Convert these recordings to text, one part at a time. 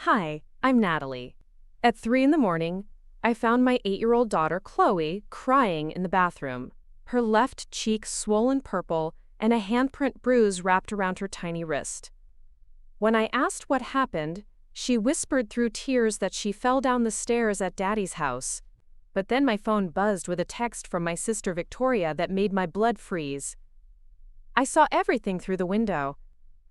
Hi, I'm Natalie. At 3 in the morning, I found my 8-year-old daughter, Chloe, crying in the bathroom, her left cheek swollen purple and a handprint bruise wrapped around her tiny wrist. When I asked what happened, she whispered through tears that she fell down the stairs at Daddy's house. But then my phone buzzed with a text from my sister Victoria that made my blood freeze. I saw everything through the window.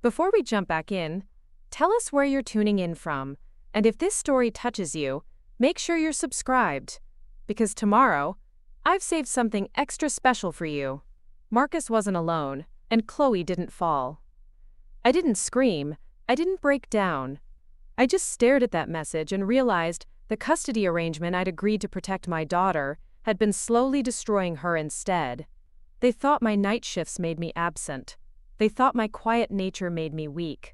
Before we jump back in, tell us where you're tuning in from, and if this story touches you, make sure you're subscribed. Because tomorrow, I've saved something extra special for you. Marcus wasn't alone, and Chloe didn't fall. I didn't scream, I didn't break down. I just stared at that message and realized the custody arrangement I'd agreed to protect my daughter had been slowly destroying her instead. They thought my night shifts made me absent. They thought my quiet nature made me weak.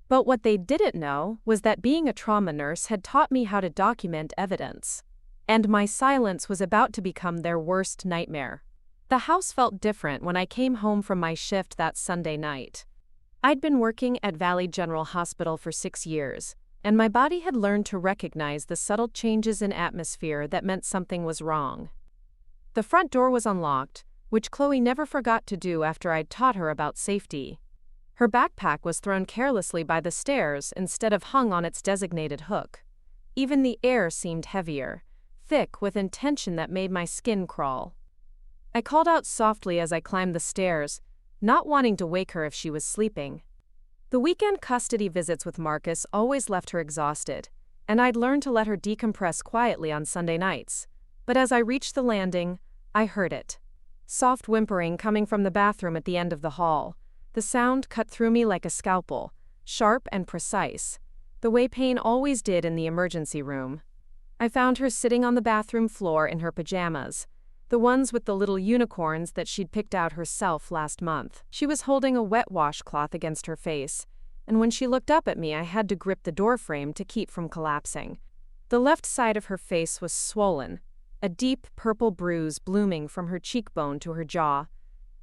But what they didn't know was that being a trauma nurse had taught me how to document evidence. And my silence was about to become their worst nightmare. The house felt different when I came home from my shift that Sunday night. I'd been working at Valley General Hospital for 6 years, and my body had learned to recognize the subtle changes in atmosphere that meant something was wrong. The front door was unlocked, which Chloe never forgot to do after I'd taught her about safety. Her backpack was thrown carelessly by the stairs instead of hung on its designated hook. Even the air seemed heavier, thick with intention that made my skin crawl. I called out softly as I climbed the stairs, not wanting to wake her if she was sleeping. The weekend custody visits with Marcus always left her exhausted, and I'd learned to let her decompress quietly on Sunday nights. But as I reached the landing, I heard it. Soft whimpering coming from the bathroom at the end of the hall. The sound cut through me like a scalpel, sharp and precise, the way pain always did in the emergency room. I found her sitting on the bathroom floor in her pajamas, the ones with the little unicorns that she'd picked out herself last month. She was holding a wet washcloth against her face, and when she looked up at me, I had to grip the doorframe to keep from collapsing. The left side of her face was swollen, a deep purple bruise blooming from her cheekbone to her jaw.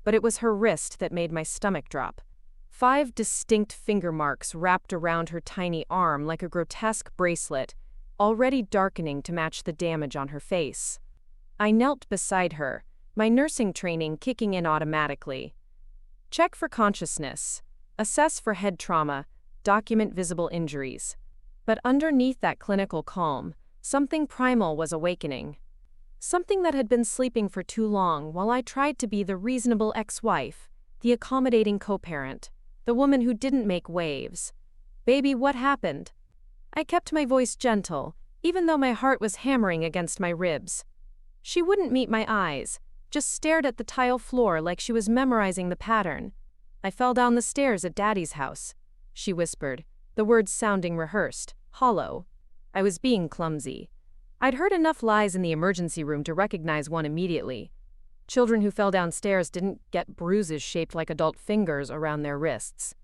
But it was her wrist that made my stomach drop. 5 distinct finger marks wrapped around her tiny arm like a grotesque bracelet, already darkening to match the damage on her face. I knelt beside her, my nursing training kicking in automatically. Check for consciousness, assess for head trauma, document visible injuries. But underneath that clinical calm, something primal was awakening. Something that had been sleeping for too long while I tried to be the reasonable ex-wife, the accommodating co-parent, the woman who didn't make waves. Baby, what happened? I kept my voice gentle, even though my heart was hammering against my ribs. She wouldn't meet my eyes, just stared at the tile floor like she was memorizing the pattern. I fell down the stairs at Daddy's house, she whispered, the words sounding rehearsed, hollow. I was being clumsy. I'd heard enough lies in the emergency room to recognize one immediately. Children who fell downstairs didn't get bruises shaped like adult fingers around their wrists.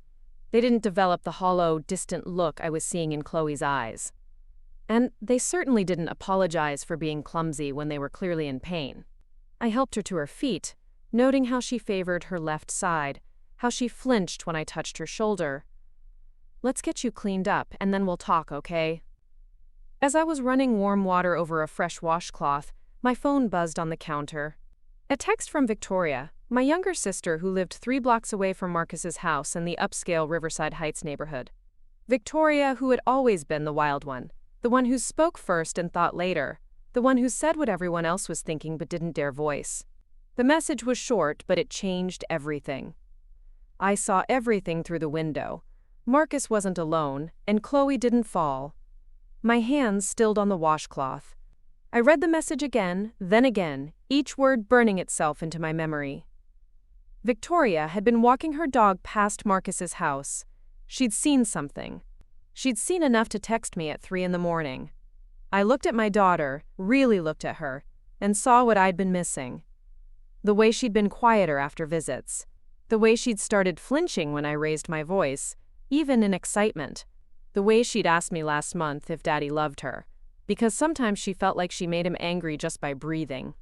They didn't develop the hollow, distant look I was seeing in Chloe's eyes. And they certainly didn't apologize for being clumsy when they were clearly in pain. I helped her to her feet, noting how she favored her left side, how she flinched when I touched her shoulder. Let's get you cleaned up, and then we'll talk, okay? As I was running warm water over a fresh washcloth, my phone buzzed on the counter. A text from Victoria, my younger sister who lived 3 blocks away from Marcus's house in the upscale Riverside Heights neighborhood. Victoria, who had always been the wild one, the one who spoke first and thought later, the one who said what everyone else was thinking but didn't dare voice. The message was short, but it changed everything. I saw everything through the window. Marcus wasn't alone, and Chloe didn't fall. My hands stilled on the washcloth. I read the message again, then again, each word burning itself into my memory. Victoria had been walking her dog past Marcus's house. She'd seen something. She'd seen enough to text me at 3 in the morning. I looked at my daughter, really looked at her, and saw what I'd been missing. The way she'd been quieter after visits. The way she'd started flinching when I raised my voice, even in excitement. The way she'd asked me last month if Daddy loved her, because sometimes she felt like she made him angry just by breathing.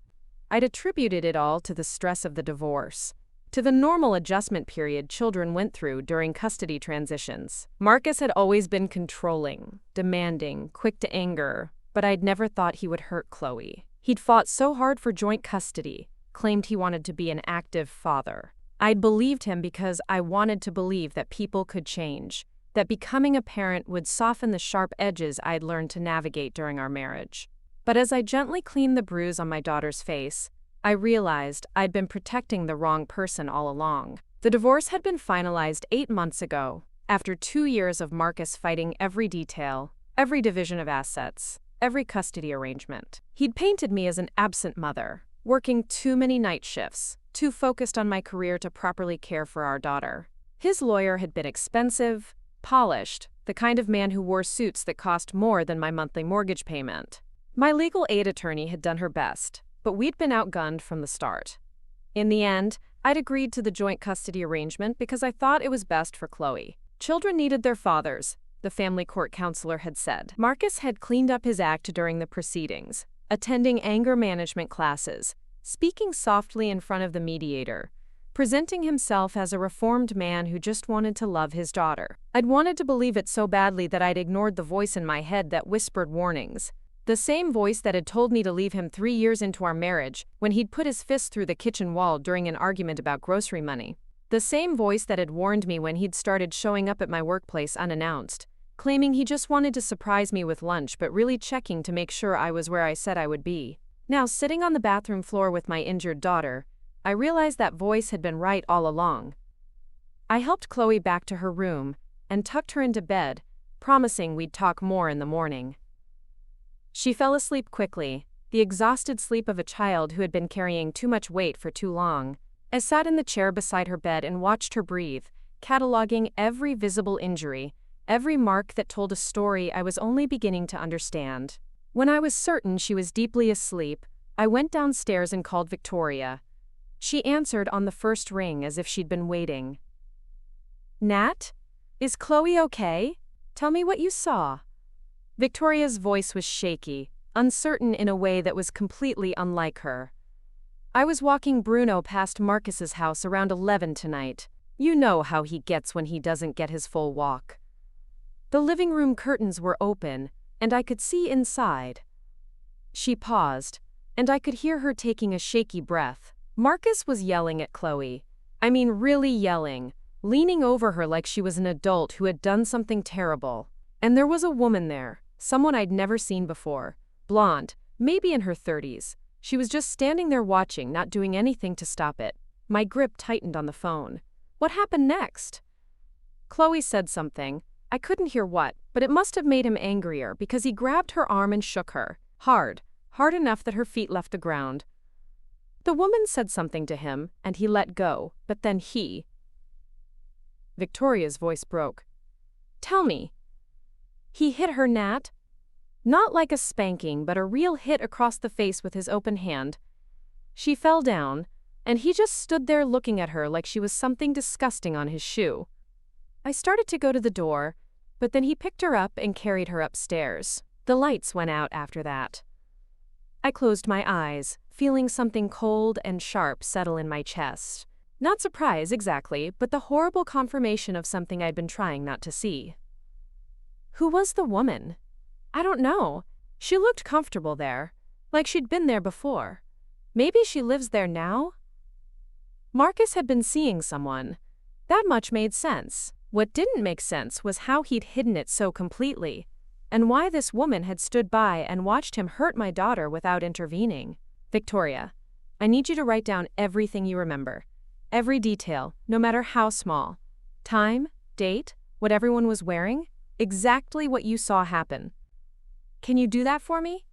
I'd attributed it all to the stress of the divorce. to the normal adjustment period children went through during custody transitions. Marcus had always been controlling, demanding, quick to anger, but I'd never thought he would hurt Chloe. He'd fought so hard for joint custody, claimed he wanted to be an active father. I'd believed him because I wanted to believe that people could change, that becoming a parent would soften the sharp edges I'd learned to navigate during our marriage. But as I gently cleaned the bruise on my daughter's face, I realized I'd been protecting the wrong person all along. The divorce had been finalized 8 months ago, after 2 years of Marcus fighting every detail, every division of assets, every custody arrangement. He'd painted me as an absent mother, working too many night shifts, too focused on my career to properly care for our daughter. His lawyer had been expensive, polished, the kind of man who wore suits that cost more than my monthly mortgage payment. My legal aid attorney had done her best, but we'd been outgunned from the start. In the end, I'd agreed to the joint custody arrangement because I thought it was best for Chloe. Children needed their fathers, the family court counselor had said. Marcus had cleaned up his act during the proceedings, attending anger management classes, speaking softly in front of the mediator, presenting himself as a reformed man who just wanted to love his daughter. I'd wanted to believe it so badly that I'd ignored the voice in my head that whispered warnings. The same voice that had told me to leave him 3 years into our marriage when he'd put his fist through the kitchen wall during an argument about grocery money. The same voice that had warned me when he'd started showing up at my workplace unannounced, claiming he just wanted to surprise me with lunch but really checking to make sure I was where I said I would be. Now, sitting on the bathroom floor with my injured daughter, I realized that voice had been right all along. I helped Chloe back to her room and tucked her into bed, promising we'd talk more in the morning. She fell asleep quickly, the exhausted sleep of a child who had been carrying too much weight for too long. I sat in the chair beside her bed and watched her breathe, cataloging every visible injury, every mark that told a story I was only beginning to understand. When I was certain she was deeply asleep, I went downstairs and called Victoria. She answered on the first ring as if she'd been waiting. "Nat? Is Chloe okay? Tell me what you saw." Victoria's voice was shaky, uncertain in a way that was completely unlike her. "I was walking Bruno past Marcus's house around 11 tonight. You know how he gets when he doesn't get his full walk. The living room curtains were open, and I could see inside." She paused, and I could hear her taking a shaky breath. Marcus was yelling at Chloe. I mean really yelling, leaning over her like she was an adult who had done something terrible. And there was a woman there, someone I'd never seen before, blonde, maybe in her 30s. She was just standing there watching, not doing anything to stop it. My grip tightened on the phone. What happened next? Chloe said something. I couldn't hear what, but it must have made him angrier because he grabbed her arm and shook her, hard enough that her feet left the ground. The woman said something to him, and he let go, but then Victoria's voice broke. "Tell me." "He hit her, Nat. Not like a spanking, but a real hit across the face with his open hand. She fell down, and he just stood there looking at her like she was something disgusting on his shoe. I started to go to the door, but then he picked her up and carried her upstairs. The lights went out after that." I closed my eyes, feeling something cold and sharp settle in my chest. Not surprise exactly, but the horrible confirmation of something I'd been trying not to see. Who was the woman? I don't know. She looked comfortable there, like she'd been there before. Maybe she lives there now? Marcus had been seeing someone. That much made sense. What didn't make sense was how he'd hidden it so completely, and why this woman had stood by and watched him hurt my daughter without intervening. "Victoria, I need you to write down everything you remember. Every detail, no matter how small. Time, date, what everyone was wearing, exactly what you saw happen. Can you do that for me?"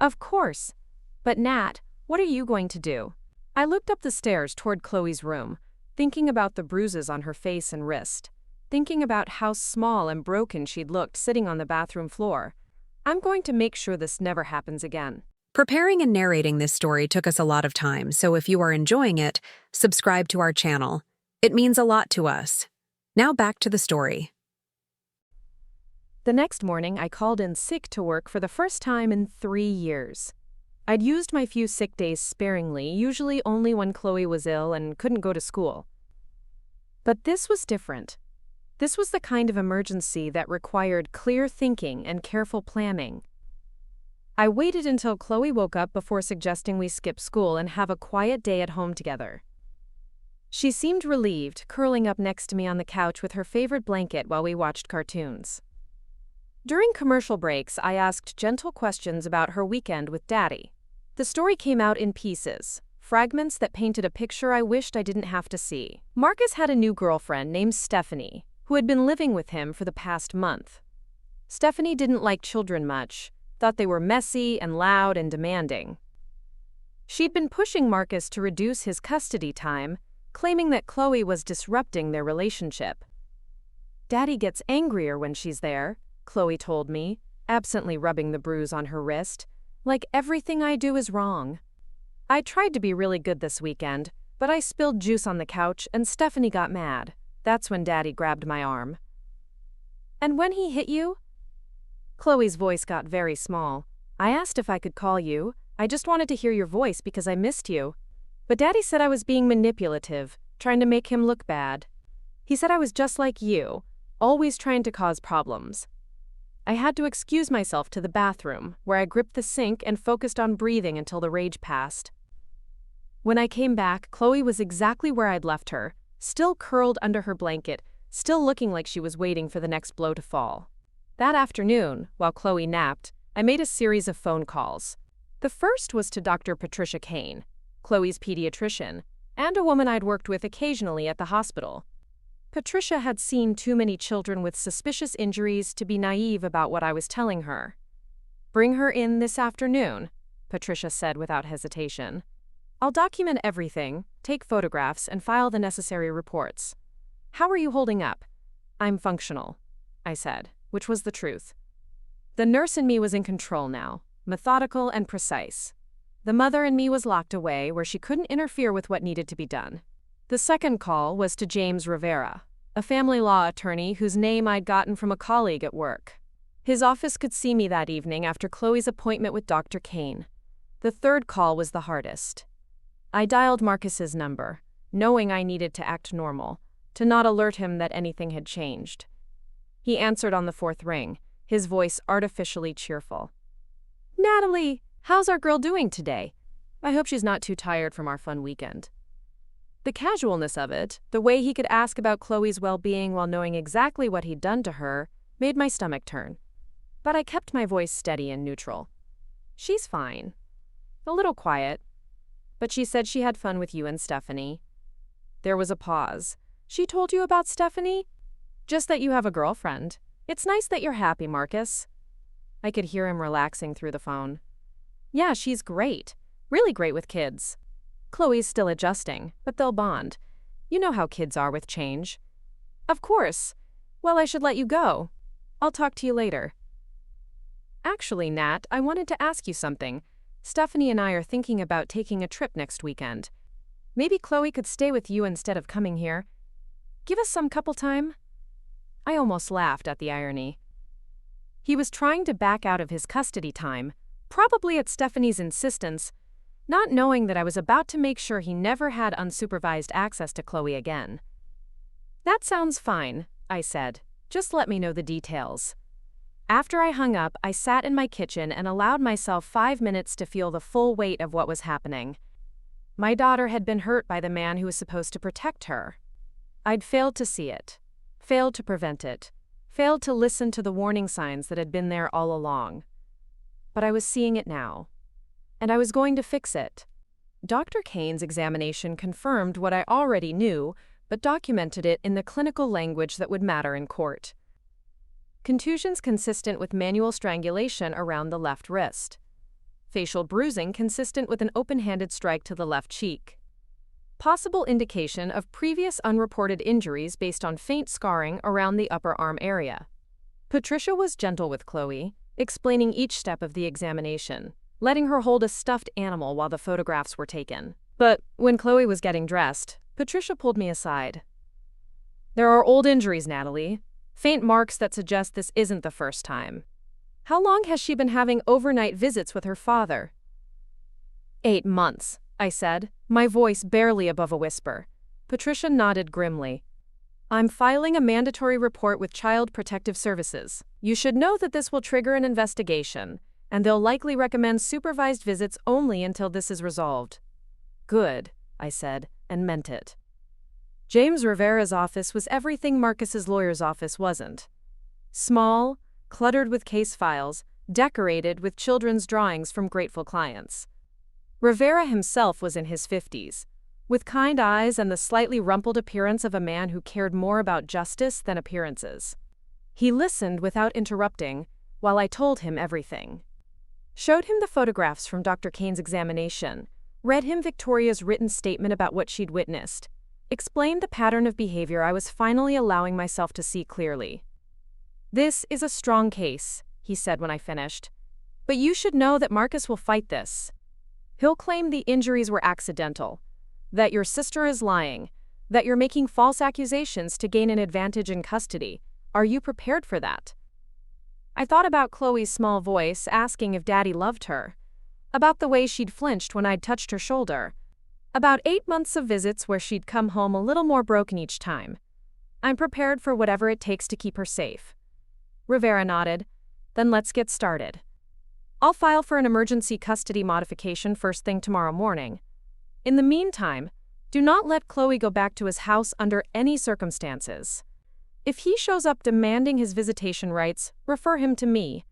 "Of course. But Nat, what are you going to do?" I looked up the stairs toward Chloe's room, thinking about the bruises on her face and wrist, thinking about how small and broken she'd looked sitting on the bathroom floor. I'm going to make sure this never happens again. Preparing and narrating this story took us a lot of time, so if you are enjoying it, subscribe to our channel. It means a lot to us. Now back to the story. The next morning, I called in sick to work for the first time in 3 years. I'd used my few sick days sparingly, usually only when Chloe was ill and couldn't go to school. But this was different. This was the kind of emergency that required clear thinking and careful planning. I waited until Chloe woke up before suggesting we skip school and have a quiet day at home together. She seemed relieved, curling up next to me on the couch with her favorite blanket while we watched cartoons. During commercial breaks, I asked gentle questions about her weekend with Daddy. The story came out in pieces, fragments that painted a picture I wished I didn't have to see. Marcus had a new girlfriend named Stephanie, who had been living with him for the past month. Stephanie didn't like children much, thought they were messy and loud and demanding. She'd been pushing Marcus to reduce his custody time, claiming that Chloe was disrupting their relationship. Daddy gets angrier when she's there, Chloe told me, absently rubbing the bruise on her wrist, like everything I do is wrong. I tried to be really good this weekend, but I spilled juice on the couch and Stephanie got mad. That's when Daddy grabbed my arm. And when he hit you? Chloe's voice got very small. I asked if I could call you. I just wanted to hear your voice because I missed you. But Daddy said I was being manipulative, trying to make him look bad. He said I was just like you, always trying to cause problems. I had to excuse myself to the bathroom, where I gripped the sink and focused on breathing until the rage passed. When I came back, Chloe was exactly where I'd left her, still curled under her blanket, still looking like she was waiting for the next blow to fall. That afternoon, while Chloe napped, I made a series of phone calls. The first was to Dr. Patricia Kane, Chloe's pediatrician, and a woman I'd worked with occasionally at the hospital. Patricia had seen too many children with suspicious injuries to be naive about what I was telling her. "Bring her in this afternoon," Patricia said without hesitation. "I'll document everything, take photographs, and file the necessary reports." "How are you holding up?" "I'm functional," I said, which was the truth. The nurse in me was in control now, methodical and precise. The mother in me was locked away where she couldn't interfere with what needed to be done. The second call was to James Rivera, a family law attorney whose name I'd gotten from a colleague at work. His office could see me that evening after Chloe's appointment with Dr. Kane. The third call was the hardest. I dialed Marcus's number, knowing I needed to act normal, to not alert him that anything had changed. He answered on the fourth ring, his voice artificially cheerful. "Natalie, how's our girl doing today? I hope she's not too tired from our fun weekend." The casualness of it, the way he could ask about Chloe's well-being while knowing exactly what he'd done to her, made my stomach turn. But I kept my voice steady and neutral. "She's fine. A little quiet. But she said she had fun with you and Stephanie." There was a pause. "She told you about Stephanie?" "Just that you have a girlfriend. It's nice that you're happy, Marcus." I could hear him relaxing through the phone. "Yeah, she's great. Really great with kids. Chloe's still adjusting, but they'll bond. You know how kids are with change." "Of course. Well, I should let you go. I'll talk to you later." "Actually, Nat, I wanted to ask you something. Stephanie and I are thinking about taking a trip next weekend. Maybe Chloe could stay with you instead of coming here. Give us some couple time." I almost laughed at the irony. He was trying to back out of his custody time, probably at Stephanie's insistence, not knowing that I was about to make sure he never had unsupervised access to Chloe again. "That sounds fine," I said. "Just let me know the details." After I hung up, I sat in my kitchen and allowed myself 5 minutes to feel the full weight of what was happening. My daughter had been hurt by the man who was supposed to protect her. I'd failed to see it, failed to prevent it, failed to listen to the warning signs that had been there all along. But I was seeing it now. And I was going to fix it. Dr. Kane's examination confirmed what I already knew, but documented it in the clinical language that would matter in court. Contusions consistent with manual strangulation around the left wrist. Facial bruising consistent with an open-handed strike to the left cheek. Possible indication of previous unreported injuries based on faint scarring around the upper arm area. Patricia was gentle with Chloe, explaining each step of the examination, letting her hold a stuffed animal while the photographs were taken. But when Chloe was getting dressed, Patricia pulled me aside. "There are old injuries, Natalie. Faint marks that suggest this isn't the first time. How long has she been having overnight visits with her father?" 8 months, I said, my voice barely above a whisper. Patricia nodded grimly. I'm filing a mandatory report with Child Protective Services. You should know that this will trigger an investigation, and they'll likely recommend supervised visits only until this is resolved. Good, I said, and meant it. James Rivera's office was everything Marcus's lawyer's office wasn't. Small, cluttered with case files, decorated with children's drawings from grateful clients. Rivera himself was in his 50s, with kind eyes and the slightly rumpled appearance of a man who cared more about justice than appearances. He listened without interrupting while I told him everything. Showed him the photographs from Dr. Kane's examination, read him Victoria's written statement about what she'd witnessed, explained the pattern of behavior I was finally allowing myself to see clearly. This is a strong case, he said when I finished. But you should know that Marcus will fight this. He'll claim the injuries were accidental, that your sister is lying, that you're making false accusations to gain an advantage in custody. Are you prepared for that? I thought about Chloe's small voice asking if Daddy loved her, about the way she'd flinched when I'd touched her shoulder, about 8 months of visits where she'd come home a little more broken each time. I'm prepared for whatever it takes to keep her safe. Rivera nodded. Then let's get started. I'll file for an emergency custody modification first thing tomorrow morning. In the meantime, do not let Chloe go back to his house under any circumstances. If he shows up demanding his visitation rights, refer him to me.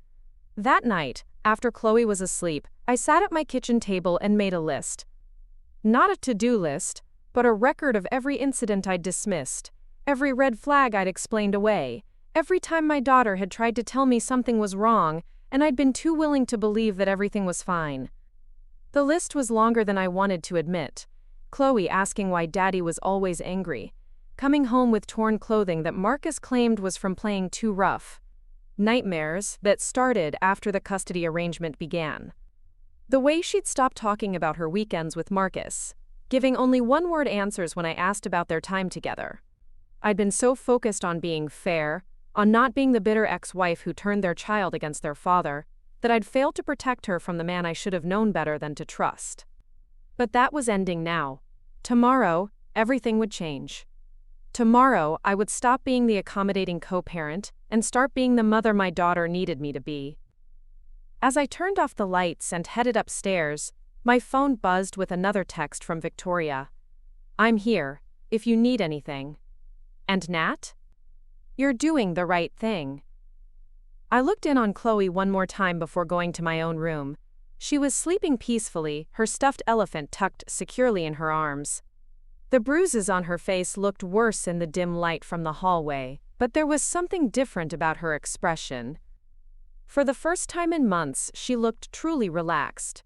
That night, after Chloe was asleep, I sat at my kitchen table and made a list. Not a to-do list, but a record of every incident I'd dismissed, every red flag I'd explained away, every time my daughter had tried to tell me something was wrong and I'd been too willing to believe that everything was fine. The list was longer than I wanted to admit. Chloe asking why Daddy was always angry, coming home with torn clothing that Marcus claimed was from playing too rough, nightmares that started after the custody arrangement began. The way she'd stopped talking about her weekends with Marcus, giving only one-word answers when I asked about their time together. I'd been so focused on being fair, on not being the bitter ex-wife who turned their child against their father, that I'd failed to protect her from the man I should have known better than to trust. But that was ending now. Tomorrow, everything would change. Tomorrow, I would stop being the accommodating co-parent and start being the mother my daughter needed me to be. As I turned off the lights and headed upstairs, my phone buzzed with another text from Victoria. I'm here, if you need anything. And Nat? You're doing the right thing. I looked in on Chloe one more time before going to my own room. She was sleeping peacefully, her stuffed elephant tucked securely in her arms. The bruises on her face looked worse in the dim light from the hallway, but there was something different about her expression. For the first time in months, she looked truly relaxed.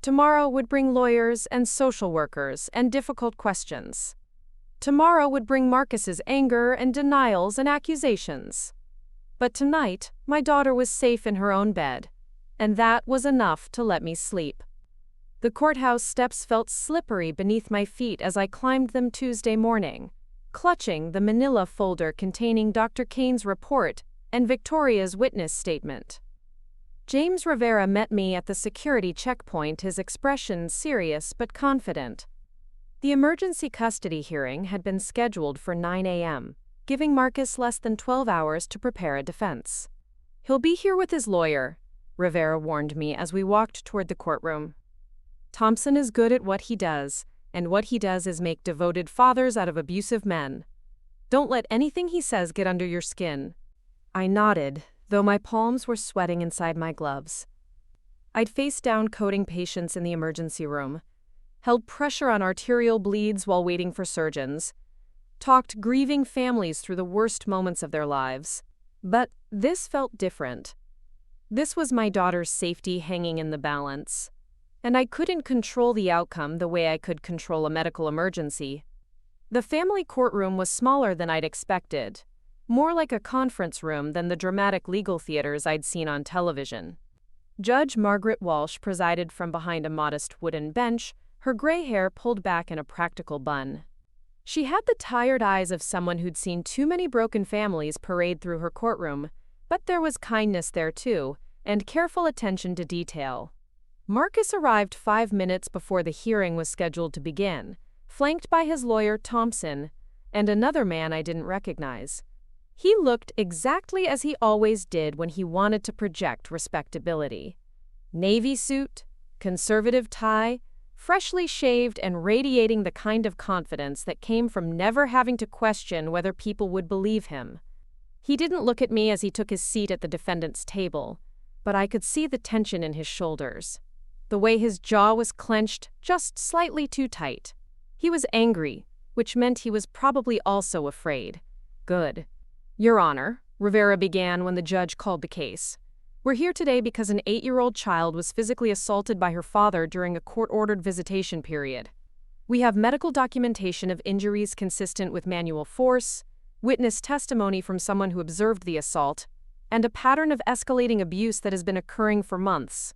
Tomorrow would bring lawyers and social workers and difficult questions. Tomorrow would bring Marcus's anger and denials and accusations. But tonight, my daughter was safe in her own bed, and that was enough to let me sleep. The courthouse steps felt slippery beneath my feet as I climbed them Tuesday morning, clutching the manila folder containing Dr. Kane's report and Victoria's witness statement. James Rivera met me at the security checkpoint, his expression serious but confident. The emergency custody hearing had been scheduled for 9 a.m., giving Marcus less than 12 hours to prepare a defense. He'll be here with his lawyer, Rivera warned me as we walked toward the courtroom. Thompson is good at what he does, and what he does is make devoted fathers out of abusive men. Don't let anything he says get under your skin. I nodded, though my palms were sweating inside my gloves. I'd faced down coding patients in the emergency room, held pressure on arterial bleeds while waiting for surgeons, talked grieving families through the worst moments of their lives. But this felt different. This was my daughter's safety hanging in the balance, and I couldn't control the outcome the way I could control a medical emergency. The family courtroom was smaller than I'd expected, more like a conference room than the dramatic legal theaters I'd seen on television. Judge Margaret Walsh presided from behind a modest wooden bench, her gray hair pulled back in a practical bun. She had the tired eyes of someone who'd seen too many broken families parade through her courtroom, but there was kindness there too, and careful attention to detail. Marcus arrived 5 minutes before the hearing was scheduled to begin, flanked by his lawyer Thompson and another man I didn't recognize. He looked exactly as he always did when he wanted to project respectability. Navy suit, conservative tie, freshly shaved and radiating the kind of confidence that came from never having to question whether people would believe him. He didn't look at me as he took his seat at the defendant's table, but I could see the tension in his shoulders. The way his jaw was clenched just slightly too tight. He was angry, which meant he was probably also afraid. Good. Your Honor, Rivera began when the judge called the case. We're here today because an 8-year-old child was physically assaulted by her father during a court-ordered visitation period. We have medical documentation of injuries consistent with manual force, witness testimony from someone who observed the assault, and a pattern of escalating abuse that has been occurring for months.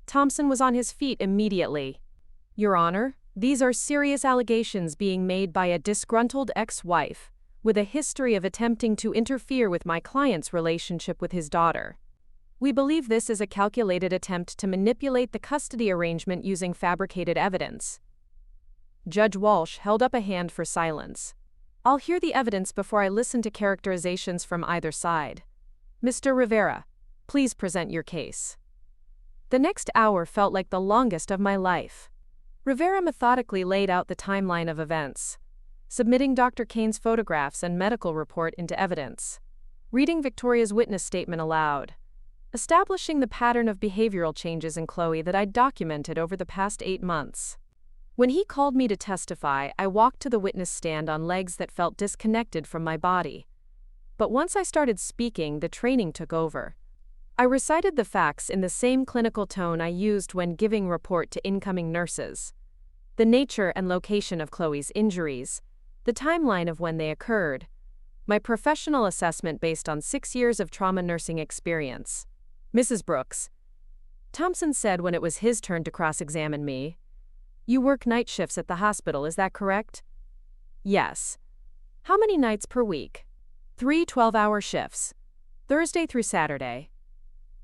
Thompson was on his feet immediately. Your Honor, these are serious allegations being made by a disgruntled ex-wife with a history of attempting to interfere with my client's relationship with his daughter. We believe this is a calculated attempt to manipulate the custody arrangement using fabricated evidence. Judge Walsh held up a hand for silence. I'll hear the evidence before I listen to characterizations from either side. Mr. Rivera, please present your case. The next hour felt like the longest of my life. Rivera methodically laid out the timeline of events, submitting Dr. Kane's photographs and medical report into evidence, reading Victoria's witness statement aloud, establishing the pattern of behavioral changes in Chloe that I'd documented over the past 8 months. When he called me to testify, I walked to the witness stand on legs that felt disconnected from my body. But once I started speaking, the training took over. I recited the facts in the same clinical tone I used when giving report to incoming nurses. The nature and location of Chloe's injuries, the timeline of when they occurred, my professional assessment based on 6 years of trauma nursing experience. Mrs. Brooks, Thompson said when it was his turn to cross-examine me, you work night shifts at the hospital, is that correct? Yes. How many nights per week? 3 12-hour shifts, Thursday through Saturday.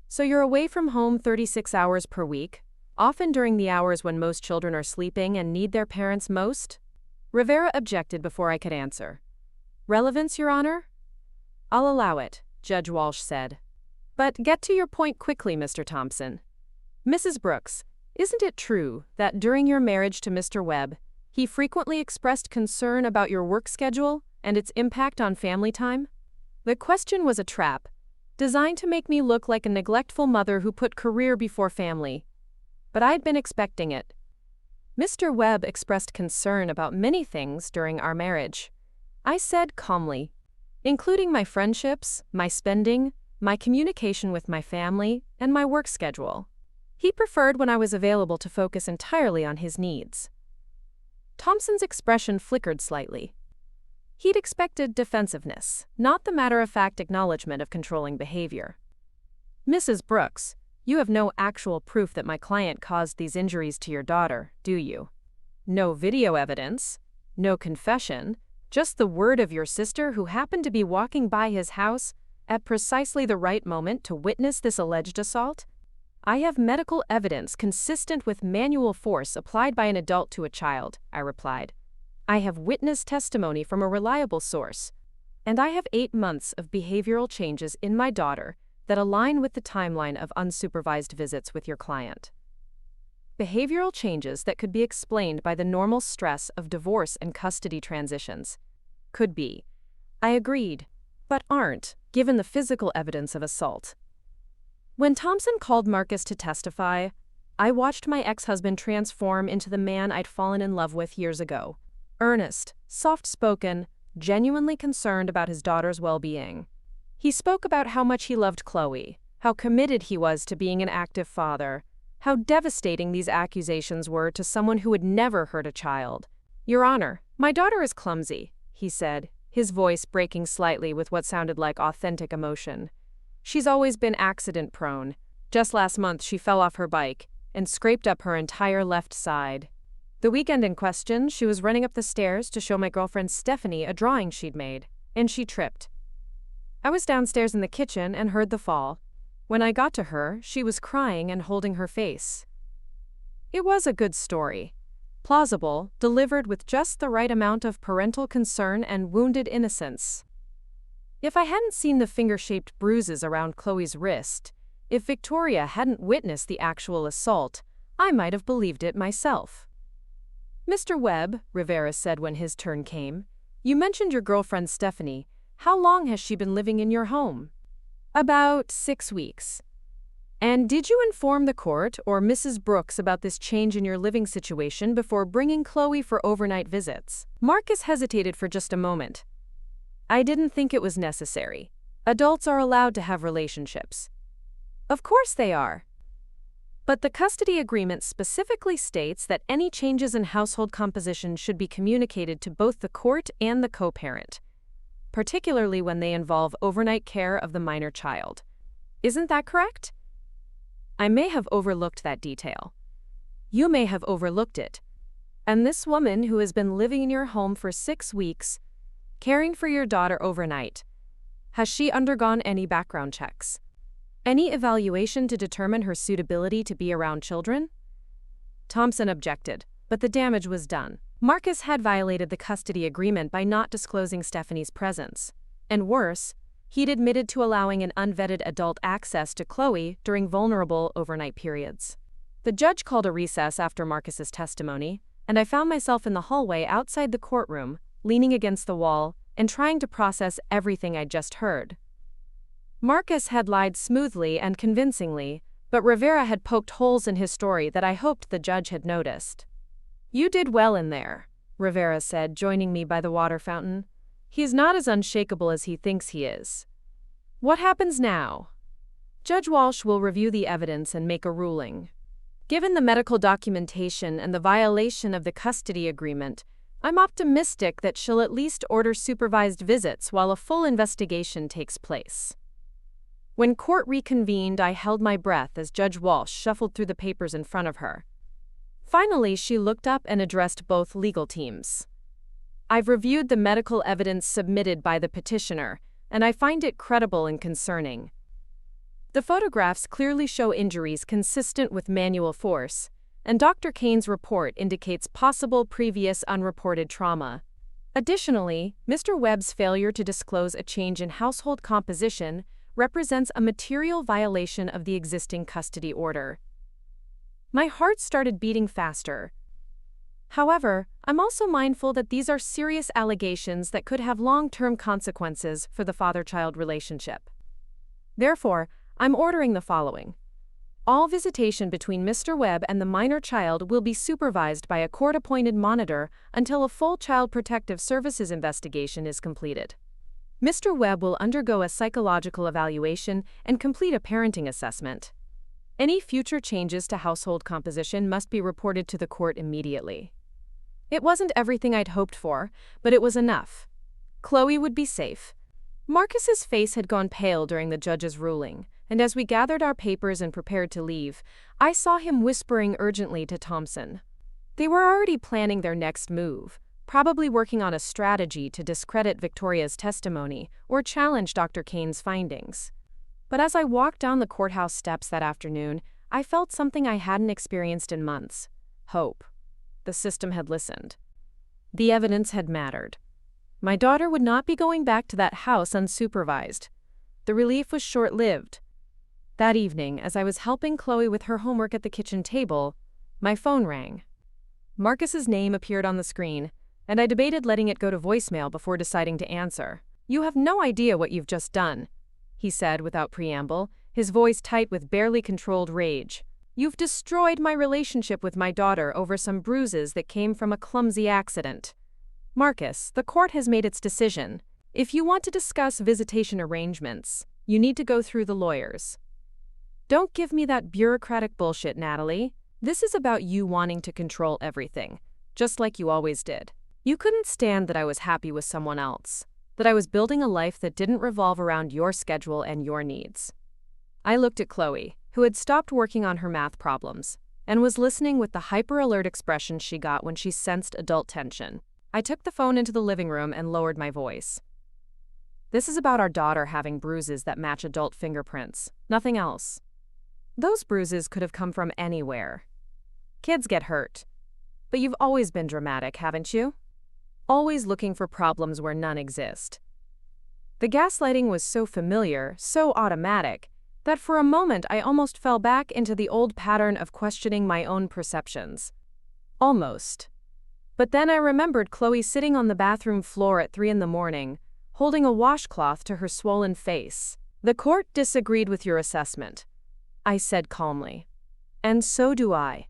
So you're away from home 36 hours per week, often during the hours when most children are sleeping and need their parents most? Rivera objected before I could answer. Relevance, Your Honor? I'll allow it, Judge Walsh said. But get to your point quickly, Mr. Thompson. Mrs. Brooks, isn't it true that during your marriage to Mr. Webb, he frequently expressed concern about your work schedule and its impact on family time? The question was a trap, designed to make me look like a neglectful mother who put career before family. But I'd been expecting it. Mr. Webb expressed concern about many things during our marriage. I said calmly, including my friendships, my spending, my communication with my family, and my work schedule. He preferred when I was available to focus entirely on his needs. Thompson's expression flickered slightly. He'd expected defensiveness, not the matter-of-fact acknowledgement of controlling behavior. Mrs. Brooks, you have no actual proof that my client caused these injuries to your daughter, do you? No video evidence, no confession, just the word of your sister who happened to be walking by his house at precisely the right moment to witness this alleged assault? I have medical evidence consistent with manual force applied by an adult to a child, I replied. I have witness testimony from a reliable source, and I have 8 months of behavioral changes in my daughter that align with the timeline of unsupervised visits with your client. Behavioral changes that could be explained by the normal stress of divorce and custody transitions. Could be. I agreed, but aren't, given the physical evidence of assault. When Thompson called Marcus to testify, I watched my ex-husband transform into the man I'd fallen in love with years ago. Earnest, soft-spoken, genuinely concerned about his daughter's well-being. He spoke about how much he loved Chloe, how committed he was to being an active father, how devastating these accusations were to someone who had never hurt a child. Your Honor, my daughter is clumsy, he said, his voice breaking slightly with what sounded like authentic emotion. She's always been accident-prone. Just last month she fell off her bike and scraped up her entire left side. The weekend in question, she was running up the stairs to show my girlfriend Stephanie a drawing she'd made, and she tripped. I was downstairs in the kitchen and heard the fall. When I got to her, she was crying and holding her face. It was a good story. Plausible, delivered with just the right amount of parental concern and wounded innocence. If I hadn't seen the finger-shaped bruises around Chloe's wrist, if Victoria hadn't witnessed the actual assault, I might have believed it myself. "Mr. Webb," Rivera said when his turn came, "you mentioned your girlfriend Stephanie. How long has she been living in your home?" "About 6 weeks." "And did you inform the court or Mrs. Brooks about this change in your living situation before bringing Chloe for overnight visits?" Marcus hesitated for just a moment. "I didn't think it was necessary. Adults are allowed to have relationships." "Of course they are. But the custody agreement specifically states that any changes in household composition should be communicated to both the court and the co-parent, particularly when they involve overnight care of the minor child. Isn't that correct?" "I may have overlooked that detail." "You may have overlooked it. And this woman who has been living in your home for 6 weeks, caring for your daughter overnight, has she undergone any background checks? Any evaluation to determine her suitability to be around children?" Thompson objected, but the damage was done. Marcus had violated the custody agreement by not disclosing Stephanie's presence. And worse, he'd admitted to allowing an unvetted adult access to Chloe during vulnerable overnight periods. The judge called a recess after Marcus's testimony, and I found myself in the hallway outside the courtroom, leaning against the wall and trying to process everything I'd just heard. Marcus had lied smoothly and convincingly, but Rivera had poked holes in his story that I hoped the judge had noticed. "You did well in there," Rivera said, joining me by the water fountain. "He's not as unshakable as he thinks he is. What happens now?" "Judge Walsh will review the evidence and make a ruling. Given the medical documentation and the violation of the custody agreement, I'm optimistic that she'll at least order supervised visits while a full investigation takes place." When court reconvened, I held my breath as Judge Walsh shuffled through the papers in front of her. Finally, she looked up and addressed both legal teams. "I've reviewed the medical evidence submitted by the petitioner, and I find it credible and concerning. The photographs clearly show injuries consistent with manual force, and Dr. Kane's report indicates possible previous unreported trauma. Additionally, Mr. Webb's failure to disclose a change in household composition represents a material violation of the existing custody order." My heart started beating faster. However, I'm also mindful that these are serious allegations that could have long-term consequences for the father-child relationship. Therefore, I'm ordering the following. All visitation between Mr. Webb and the minor child will be supervised by a court-appointed monitor until a full Child Protective Services investigation is completed. Mr. Webb will undergo a psychological evaluation and complete a parenting assessment. Any future changes to household composition must be reported to the court immediately. It wasn't everything I'd hoped for, but it was enough. Chloe would be safe. Marcus's face had gone pale during the judge's ruling, and as we gathered our papers and prepared to leave, I saw him whispering urgently to Thompson. They were already planning their next move, probably working on a strategy to discredit Victoria's testimony or challenge Dr. Kane's findings. But as I walked down the courthouse steps that afternoon, I felt something I hadn't experienced in months: hope. The system had listened. The evidence had mattered. My daughter would not be going back to that house unsupervised. The relief was short-lived. That evening, as I was helping Chloe with her homework at the kitchen table, my phone rang. Marcus's name appeared on the screen, and I debated letting it go to voicemail before deciding to answer. "You have no idea what you've just done," he said without preamble, his voice tight with barely controlled rage. "You've destroyed my relationship with my daughter over some bruises that came from a clumsy accident. Marcus, the court has made its decision. If you want to discuss visitation arrangements, you need to go through the lawyers." "Don't give me that bureaucratic bullshit, Natalie. This is about you wanting to control everything, just like you always did. You couldn't stand that I was happy with someone else, that I was building a life that didn't revolve around your schedule and your needs." I looked at Chloe, who had stopped working on her math problems, and was listening with the hyper-alert expression she got when she sensed adult tension. I took the phone into the living room and lowered my voice. "This is about our daughter having bruises that match adult fingerprints, nothing else. Those bruises could have come from anywhere. Kids get hurt. But you've always been dramatic, haven't you? Always looking for problems where none exist. The gaslighting was so familiar, so automatic, that for a moment I almost fell back into the old pattern of questioning my own perceptions. Almost. But then I remembered Chloe sitting on the bathroom floor at 3 in the morning, holding a washcloth to her swollen face. "The court disagreed with your assessment," I said calmly. "And so do I.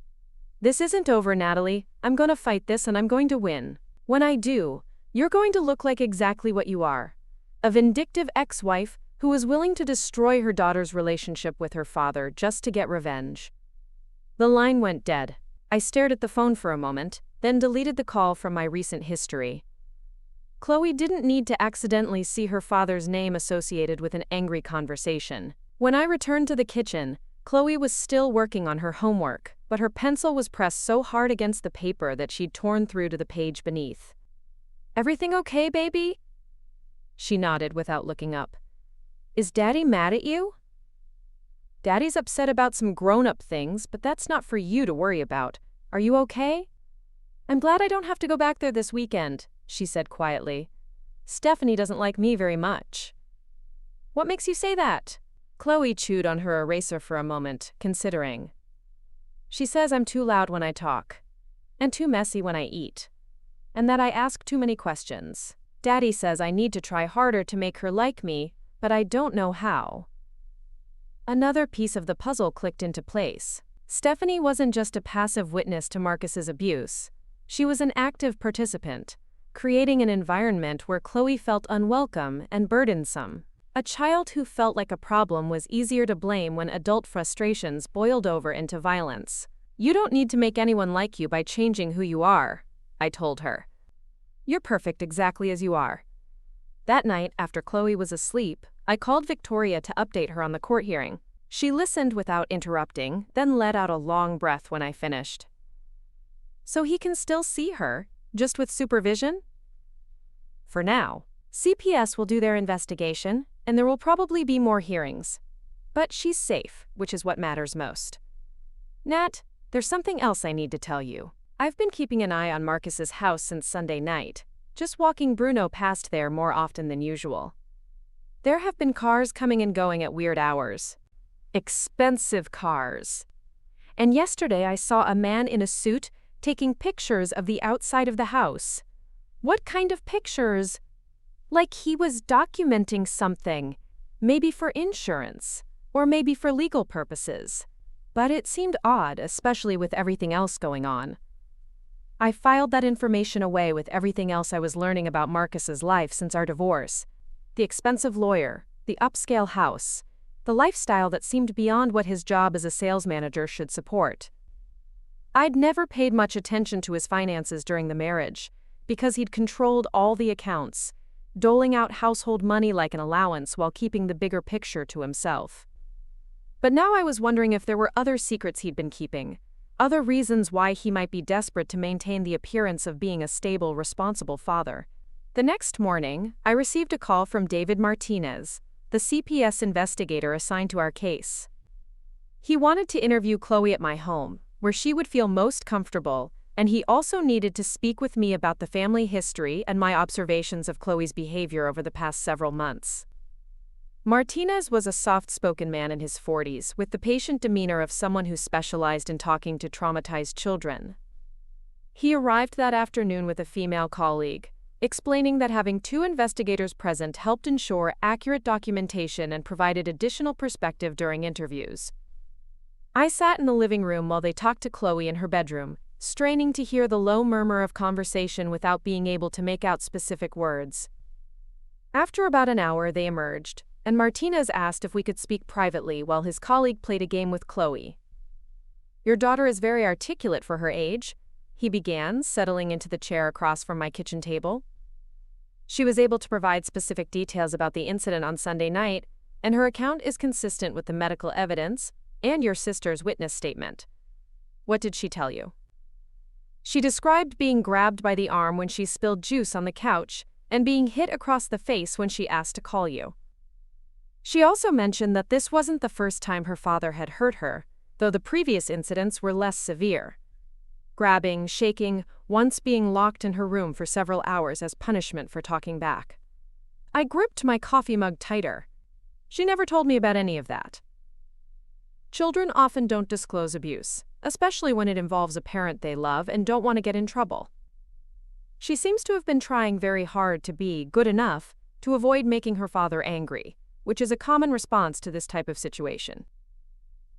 This isn't over, Natalie. I'm going to fight this and I'm going to win. When I do, you're going to look like exactly what you are. A vindictive ex-wife who was willing to destroy her daughter's relationship with her father just to get revenge." The line went dead. I stared at the phone for a moment, then deleted the call from my recent history. Chloe didn't need to accidentally see her father's name associated with an angry conversation. When I returned to the kitchen, Chloe was still working on her homework, but her pencil was pressed so hard against the paper that she'd torn through to the page beneath. "Everything okay, baby?" She nodded without looking up. "Is Daddy mad at you?" "Daddy's upset about some grown-up things, but that's not for you to worry about. Are you okay?" "I'm glad I don't have to go back there this weekend," she said quietly. "Stephanie doesn't like me very much." "What makes you say that?" Chloe chewed on her eraser for a moment, considering. "She says I'm too loud when I talk, and too messy when I eat, and that I ask too many questions. Daddy says I need to try harder to make her like me, but I don't know how." Another piece of the puzzle clicked into place. Stephanie wasn't just a passive witness to Marcus's abuse. She was an active participant, creating an environment where Chloe felt unwelcome and burdensome. A child who felt like a problem was easier to blame when adult frustrations boiled over into violence. "You don't need to make anyone like you by changing who you are," I told her. "You're perfect exactly as you are." That night, after Chloe was asleep, I called Victoria to update her on the court hearing. She listened without interrupting, then let out a long breath when I finished. "So he can still see her, just with supervision?" "For now. CPS will do their investigation, and there will probably be more hearings. But she's safe, which is what matters most." "Nat, there's something else I need to tell you. I've been keeping an eye on Marcus's house since Sunday night, just walking Bruno past there more often than usual. There have been cars coming and going at weird hours. Expensive cars. And yesterday I saw a man in a suit taking pictures of the outside of the house. What kind of pictures? Like he was documenting something, maybe for insurance, or maybe for legal purposes. But it seemed odd, especially with everything else going on. I filed that information away with everything else I was learning about Marcus's life since our divorce. The expensive lawyer, the upscale house, the lifestyle that seemed beyond what his job as a sales manager should support. I'd never paid much attention to his finances during the marriage, because he'd controlled all the accounts, doling out household money like an allowance while keeping the bigger picture to himself. But now I was wondering if there were other secrets he'd been keeping, other reasons why he might be desperate to maintain the appearance of being a stable, responsible father. The next morning, I received a call from David Martinez, the CPS investigator assigned to our case. He wanted to interview Chloe at my home, where she would feel most comfortable, and he also needed to speak with me about the family history and my observations of Chloe's behavior over the past several months. Martinez was a soft-spoken man in his 40s, with the patient demeanor of someone who specialized in talking to traumatized children. He arrived that afternoon with a female colleague, explaining that having 2 investigators present helped ensure accurate documentation and provided additional perspective during interviews. I sat in the living room while they talked to Chloe in her bedroom, straining to hear the low murmur of conversation without being able to make out specific words. After about an hour, they emerged, and Martinez asked if we could speak privately while his colleague played a game with Chloe. "Your daughter is very articulate for her age," he began, settling into the chair across from my kitchen table. "She was able to provide specific details about the incident on Sunday night, and her account is consistent with the medical evidence and your sister's witness statement. What did she tell you?" "She described being grabbed by the arm when she spilled juice on the couch and being hit across the face when she asked to call you. She also mentioned that this wasn't the first time her father had hurt her, though the previous incidents were less severe. grabbing, shaking, once being locked in her room for several hours as punishment for talking back. I gripped my coffee mug tighter. She never told me about any of that. Children often don't disclose abuse, especially when it involves a parent they love and don't want to get in trouble. She seems to have been trying very hard to be good enough to avoid making her father angry, which is a common response to this type of situation.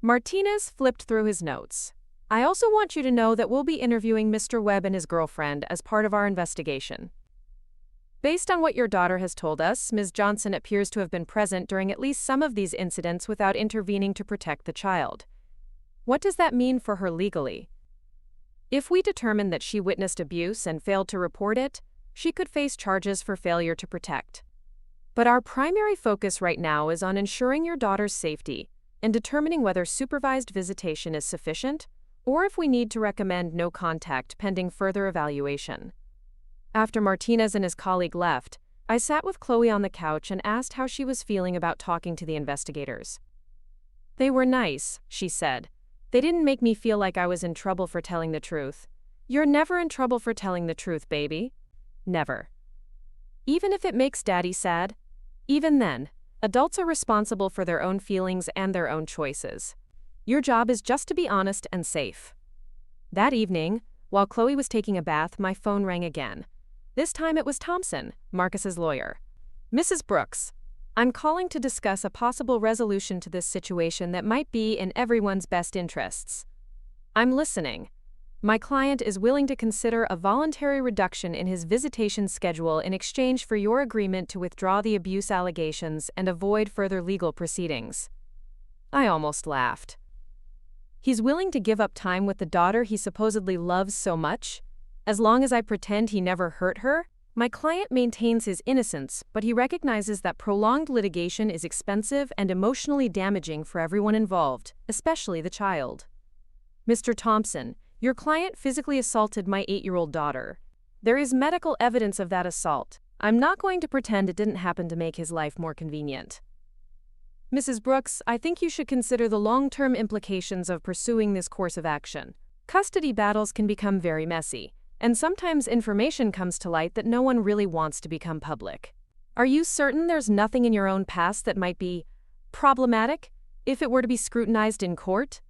Martinez flipped through his notes. I also want you to know that we'll be interviewing Mr. Webb and his girlfriend as part of our investigation. Based on what your daughter has told us, Ms. Johnson appears to have been present during at least some of these incidents without intervening to protect the child. What does that mean for her legally? If we determine that she witnessed abuse and failed to report it, she could face charges for failure to protect. But our primary focus right now is on ensuring your daughter's safety and determining whether supervised visitation is sufficient or if we need to recommend no contact pending further evaluation. After Martinez and his colleague left, I sat with Chloe on the couch and asked how she was feeling about talking to the investigators. They were nice, she said. They didn't make me feel like I was in trouble for telling the truth. You're never in trouble for telling the truth, baby. Never. Even if it makes Daddy sad? Even then, adults are responsible for their own feelings and their own choices. Your job is just to be honest and safe. That evening, while Chloe was taking a bath, my phone rang again. This time it was Thompson, Marcus's lawyer. Mrs. Brooks, I'm calling to discuss a possible resolution to this situation that might be in everyone's best interests. I'm listening. My client is willing to consider a voluntary reduction in his visitation schedule in exchange for your agreement to withdraw the abuse allegations and avoid further legal proceedings. I almost laughed. He's willing to give up time with the daughter he supposedly loves so much? As long as I pretend he never hurt her? My client maintains his innocence, but he recognizes that prolonged litigation is expensive and emotionally damaging for everyone involved, especially the child. Mr. Thompson, your client physically assaulted my 8-year-old daughter. There is medical evidence of that assault. I'm not going to pretend it didn't happen to make his life more convenient. Mrs. Brooks, I think you should consider the long-term implications of pursuing this course of action. Custody battles can become very messy, and sometimes information comes to light that no one really wants to become public. Are you certain there's nothing in your own past that might be problematic if it were to be scrutinized in court?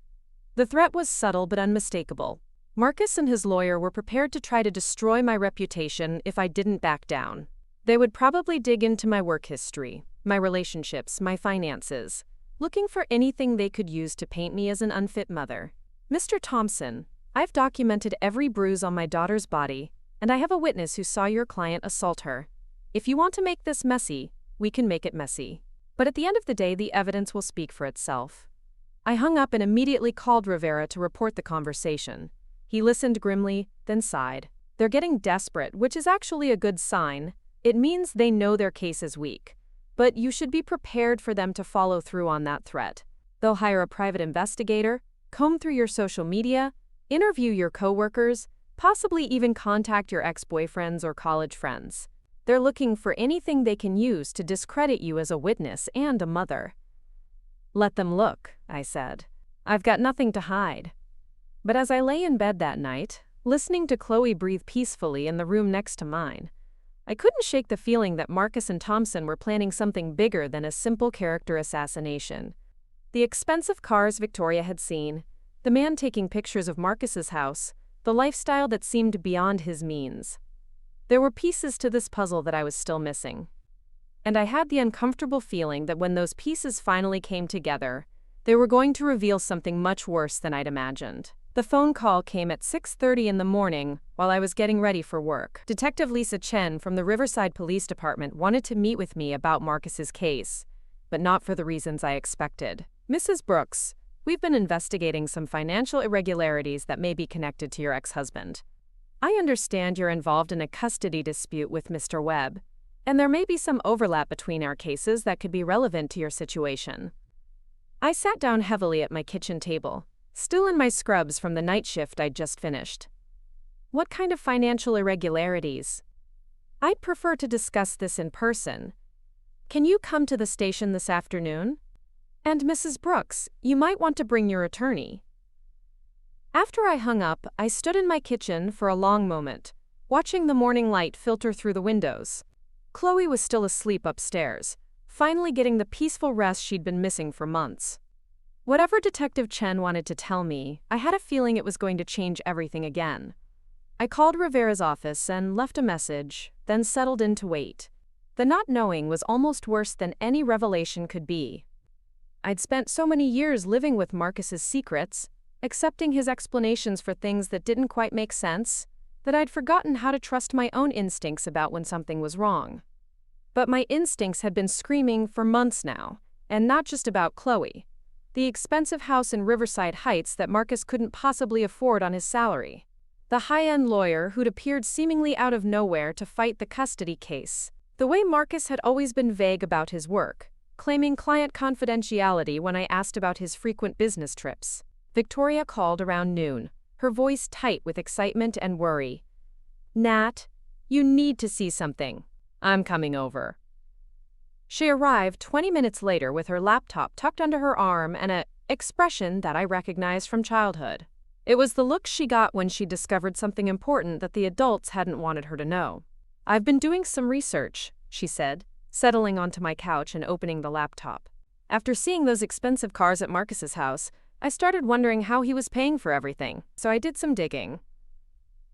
The threat was subtle but unmistakable. Marcus and his lawyer were prepared to try to destroy my reputation if I didn't back down. They would probably dig into my work history, my relationships, my finances, looking for anything they could use to paint me as an unfit mother. Mr. Thompson, I've documented every bruise on my daughter's body, and I have a witness who saw your client assault her. If you want to make this messy, we can make it messy. But at the end of the day, the evidence will speak for itself. I hung up and immediately called Rivera to report the conversation. He listened grimly, then sighed. They're getting desperate, which is actually a good sign. It means they know their case is weak. But you should be prepared for them to follow through on that threat. They'll hire a private investigator, comb through your social media, interview your coworkers, possibly even contact your ex-boyfriends or college friends. They're looking for anything they can use to discredit you as a witness and a mother. Let them look, I said. I've got nothing to hide. But as I lay in bed that night, listening to Chloe breathe peacefully in the room next to mine, I couldn't shake the feeling that Marcus and Thompson were planning something bigger than a simple character assassination. The expensive cars Victoria had seen, the man taking pictures of Marcus's house, the lifestyle that seemed beyond his means. There were pieces to this puzzle that I was still missing. And I had the uncomfortable feeling that when those pieces finally came together, they were going to reveal something much worse than I'd imagined. The phone call came at 6:30 in the morning while I was getting ready for work. Detective Lisa Chen from the Riverside Police Department wanted to meet with me about Marcus's case, but not for the reasons I expected. Mrs. Brooks, we've been investigating some financial irregularities that may be connected to your ex-husband. I understand you're involved in a custody dispute with Mr. Webb, and there may be some overlap between our cases that could be relevant to your situation. I sat down heavily at my kitchen table, still in my scrubs from the night shift I'd just finished. What kind of financial irregularities? I'd prefer to discuss this in person. Can you come to the station this afternoon? And Mrs. Brooks, you might want to bring your attorney. After I hung up, I stood in my kitchen for a long moment, watching the morning light filter through the windows. Chloe was still asleep upstairs, finally getting the peaceful rest she'd been missing for months. Whatever Detective Chen wanted to tell me, I had a feeling it was going to change everything again. I called Rivera's office and left a message, then settled in to wait. The not knowing was almost worse than any revelation could be. I'd spent so many years living with Marcus's secrets, accepting his explanations for things that didn't quite make sense, that I'd forgotten how to trust my own instincts about when something was wrong. But my instincts had been screaming for months now, and not just about Chloe. The expensive house in Riverside Heights that Marcus couldn't possibly afford on his salary. The high-end lawyer who'd appeared seemingly out of nowhere to fight the custody case. The way Marcus had always been vague about his work, claiming client confidentiality when I asked about his frequent business trips. Victoria called around noon, her voice tight with excitement and worry. "Nat, you need to see something. I'm coming over." She arrived 20 minutes later with her laptop tucked under her arm and an expression that I recognized from childhood. It was the look she got when she discovered something important that the adults hadn't wanted her to know. "I've been doing some research," she said, settling onto my couch and opening the laptop. "After seeing those expensive cars at Marcus's house, I started wondering how he was paying for everything, so I did some digging."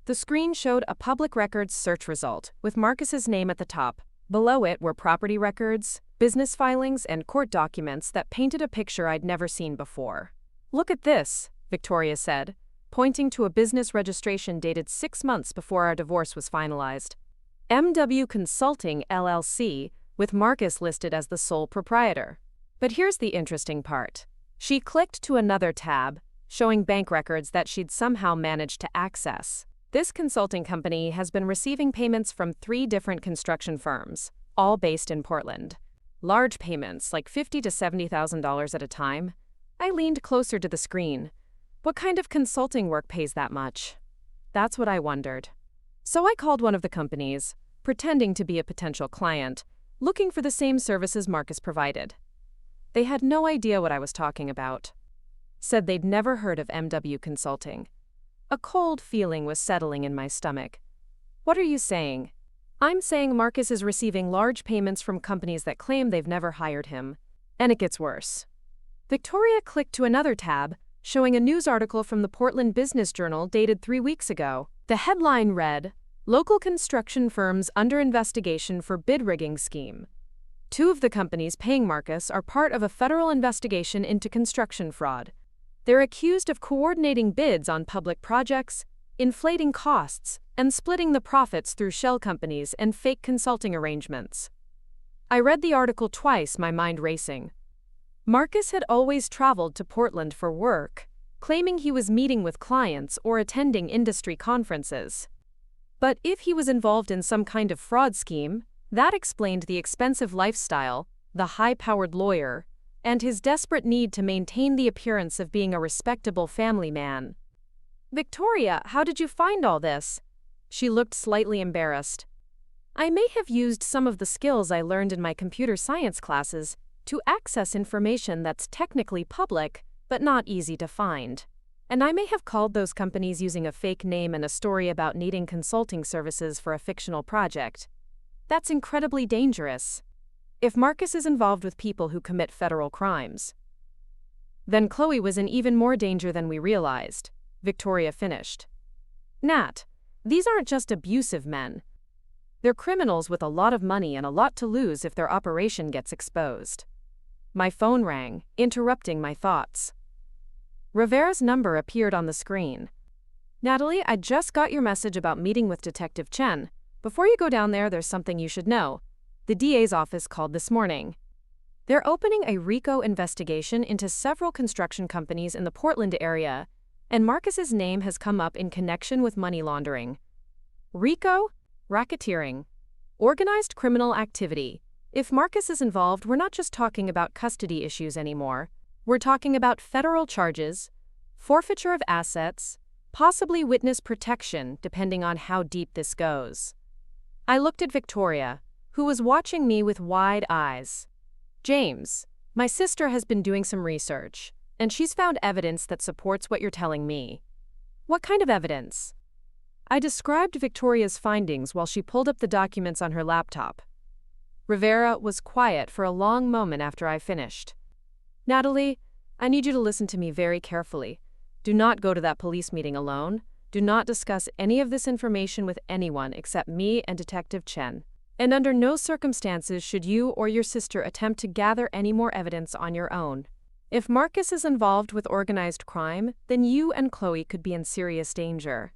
The screen showed a public records search result, with Marcus's name at the top. Below it were property records, business filings, and court documents that painted a picture I'd never seen before. "Look at this," Victoria said, pointing to a business registration dated 6 months before our divorce was finalized. MW Consulting LLC, with Marcus listed as the sole proprietor. But here's the interesting part. She clicked to another tab, showing bank records that she'd somehow managed to access. This consulting company has been receiving payments from 3 different construction firms, all based in Portland. Large payments, like $50,000 to $70,000 at a time. I leaned closer to the screen. What kind of consulting work pays that much? That's what I wondered. So I called one of the companies, pretending to be a potential client, looking for the same services Marcus provided. They had no idea what I was talking about. Said they'd never heard of MW Consulting. A cold feeling was settling in my stomach. "What are you saying?" "I'm saying Marcus is receiving large payments from companies that claim they've never hired him. And it gets worse." Victoria clicked to another tab, showing a news article from the Portland Business Journal dated 3 weeks ago. The headline read, "Local construction firms under investigation for bid rigging scheme." 2 of the companies paying Marcus are part of a federal investigation into construction fraud. They're accused of coordinating bids on public projects, inflating costs, and splitting the profits through shell companies and fake consulting arrangements. I read the article twice, my mind racing. Marcus had always traveled to Portland for work, claiming he was meeting with clients or attending industry conferences. But if he was involved in some kind of fraud scheme, that explained the expensive lifestyle, the high-powered lawyer, and his desperate need to maintain the appearance of being a respectable family man. "Victoria, how did you find all this?" She looked slightly embarrassed. "I may have used some of the skills I learned in my computer science classes to access information that's technically public, but not easy to find. And I may have called those companies using a fake name and a story about needing consulting services for a fictional project. That's incredibly dangerous. If Marcus is involved with people who commit federal crimes, then Chloe was in even more danger than we realized," Victoria finished. "Nat, these aren't just abusive men. They're criminals with a lot of money and a lot to lose if their operation gets exposed." My phone rang, interrupting my thoughts. Rivera's number appeared on the screen. "Natalie, I just got your message about meeting with Detective Chen. Before you go down there, there's something you should know. The DA's office called this morning. They're opening a RICO investigation into several construction companies in the Portland area, and Marcus's name has come up in connection with money laundering. RICO? Racketeering. Organized criminal activity. If Marcus is involved, we're not just talking about custody issues anymore. We're talking about federal charges, forfeiture of assets, possibly witness protection, depending on how deep this goes." I looked at Victoria, who was watching me with wide eyes. "James, my sister has been doing some research, and she's found evidence that supports what you're telling me. What kind of evidence? I described Victoria's findings while she pulled up the documents on her laptop. Rivera was quiet for a long moment after I finished. Natalie, I need you to listen to me very carefully. Do not go to that police meeting alone. Do not discuss any of this information with anyone except me and Detective Chen. And under no circumstances should you or your sister attempt to gather any more evidence on your own. If Marcus is involved with organized crime, then you and Chloe could be in serious danger.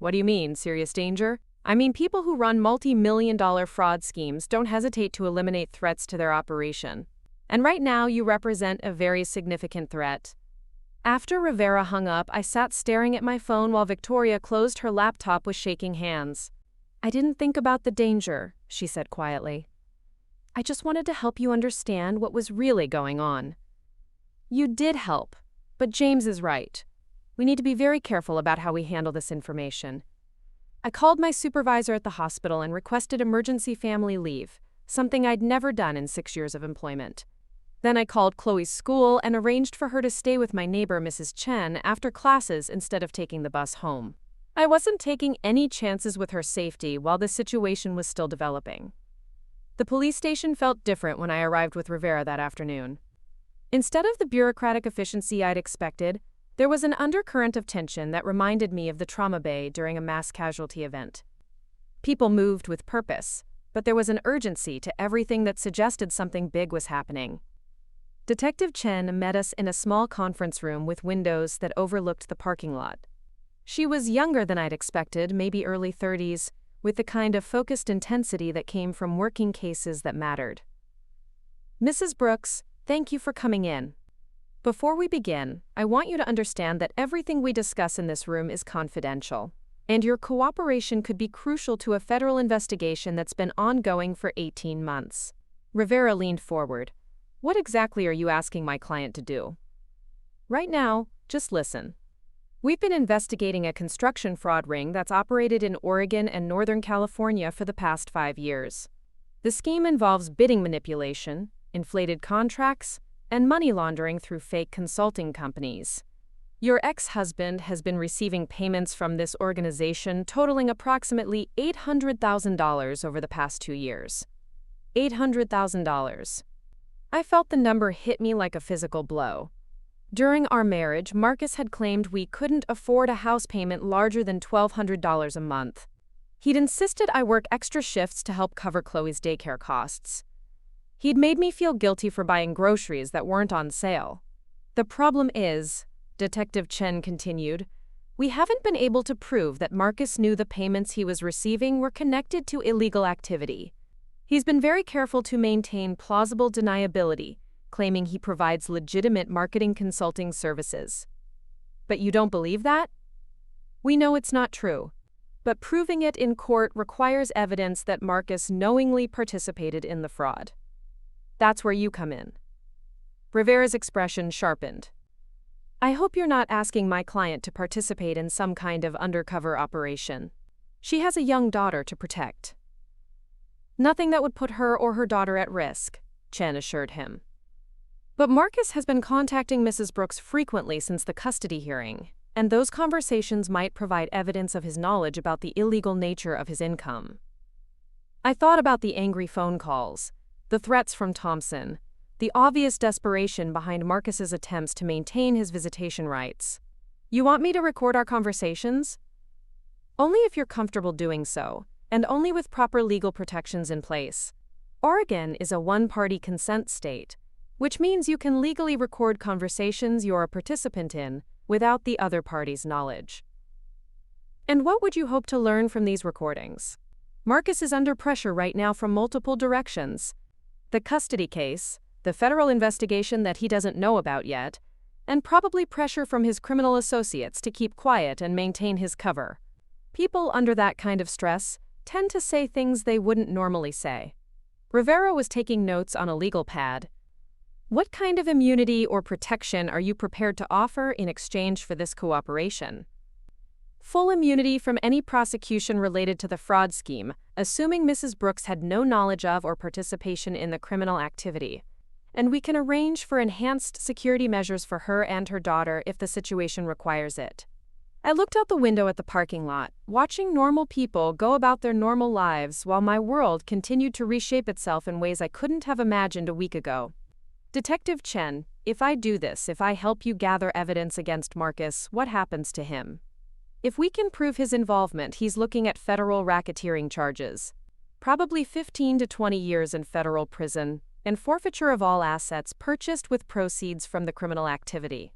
What do you mean, serious danger? I mean, people who run multi-million-dollar fraud schemes don't hesitate to eliminate threats to their operation. And right now, you represent a very significant threat. After Rivera hung up, I sat staring at my phone while Victoria closed her laptop with shaking hands. I didn't think about the danger, she said quietly. I just wanted to help you understand what was really going on. You did help, but James is right. We need to be very careful about how we handle this information. I called my supervisor at the hospital and requested emergency family leave, something I'd never done in 6 years of employment. Then I called Chloe's school and arranged for her to stay with my neighbor, Mrs. Chen, after classes instead of taking the bus home. I wasn't taking any chances with her safety while the situation was still developing. The police station felt different when I arrived with Rivera that afternoon. Instead of the bureaucratic efficiency I'd expected, there was an undercurrent of tension that reminded me of the trauma bay during a mass casualty event. People moved with purpose, but there was an urgency to everything that suggested something big was happening. Detective Chen met us in a small conference room with windows that overlooked the parking lot. She was younger than I'd expected, maybe early 30s, with the kind of focused intensity that came from working cases that mattered. Mrs. Brooks, thank you for coming in. Before we begin, I want you to understand that everything we discuss in this room is confidential, and your cooperation could be crucial to a federal investigation that's been ongoing for 18 months. Rivera leaned forward. What exactly are you asking my client to do? Right now, just listen. We've been investigating a construction fraud ring that's operated in Oregon and Northern California for the past 5 years. The scheme involves bidding manipulation, inflated contracts, and money laundering through fake consulting companies. Your ex-husband has been receiving payments from this organization totaling approximately $800,000 over the past 2 years. $800,000. I felt the number hit me like a physical blow. During our marriage, Marcus had claimed we couldn't afford a house payment larger than $1,200 a month. He'd insisted I work extra shifts to help cover Chloe's daycare costs. He'd made me feel guilty for buying groceries that weren't on sale. The problem is, Detective Chen continued, we haven't been able to prove that Marcus knew the payments he was receiving were connected to illegal activity. He's been very careful to maintain plausible deniability, claiming he provides legitimate marketing consulting services. But you don't believe that? We know it's not true, but proving it in court requires evidence that Marcus knowingly participated in the fraud. That's where you come in. Rivera's expression sharpened. I hope you're not asking my client to participate in some kind of undercover operation. She has a young daughter to protect. Nothing that would put her or her daughter at risk, Chen assured him. But Marcus has been contacting Mrs. Brooks frequently since the custody hearing, and those conversations might provide evidence of his knowledge about the illegal nature of his income. I thought about the angry phone calls, the threats from Thompson, the obvious desperation behind Marcus's attempts to maintain his visitation rights. You want me to record our conversations? Only if you're comfortable doing so, and only with proper legal protections in place. Oregon is a one-party consent state, which means you can legally record conversations you're a participant in without the other party's knowledge. And what would you hope to learn from these recordings? Marcus is under pressure right now from multiple directions. The custody case, the federal investigation that he doesn't know about yet, and probably pressure from his criminal associates to keep quiet and maintain his cover. People under that kind of stress tend to say things they wouldn't normally say. Rivera was taking notes on a legal pad. What kind of immunity or protection are you prepared to offer in exchange for this cooperation? Full immunity from any prosecution related to the fraud scheme, assuming Mrs. Brooks had no knowledge of or participation in the criminal activity. And we can arrange for enhanced security measures for her and her daughter if the situation requires it. I looked out the window at the parking lot, watching normal people go about their normal lives while my world continued to reshape itself in ways I couldn't have imagined a week ago. Detective Chen, if I do this, if I help you gather evidence against Marcus, what happens to him? If we can prove his involvement, he's looking at federal racketeering charges. Probably 15 to 20 years in federal prison, and forfeiture of all assets purchased with proceeds from the criminal activity.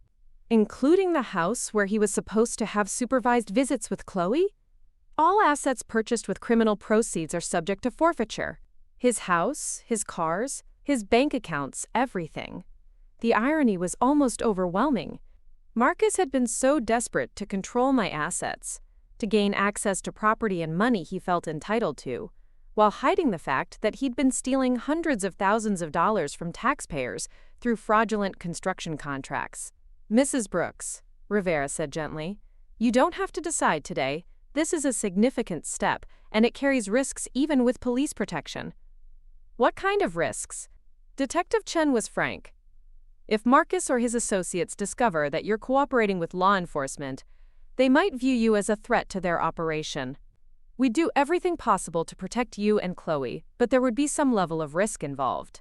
Including the house where he was supposed to have supervised visits with Chloe? All assets purchased with criminal proceeds are subject to forfeiture. His house, his cars, his bank accounts, everything. The irony was almost overwhelming. Marcus had been so desperate to control my assets, to gain access to property and money he felt entitled to, while hiding the fact that he'd been stealing hundreds of thousands of dollars from taxpayers through fraudulent construction contracts. Mrs. Brooks, Rivera said gently, you don't have to decide today. This is a significant step, and it carries risks even with police protection. What kind of risks? Detective Chen was frank. If Marcus or his associates discover that you're cooperating with law enforcement, they might view you as a threat to their operation. We'd do everything possible to protect you and Chloe, but there would be some level of risk involved.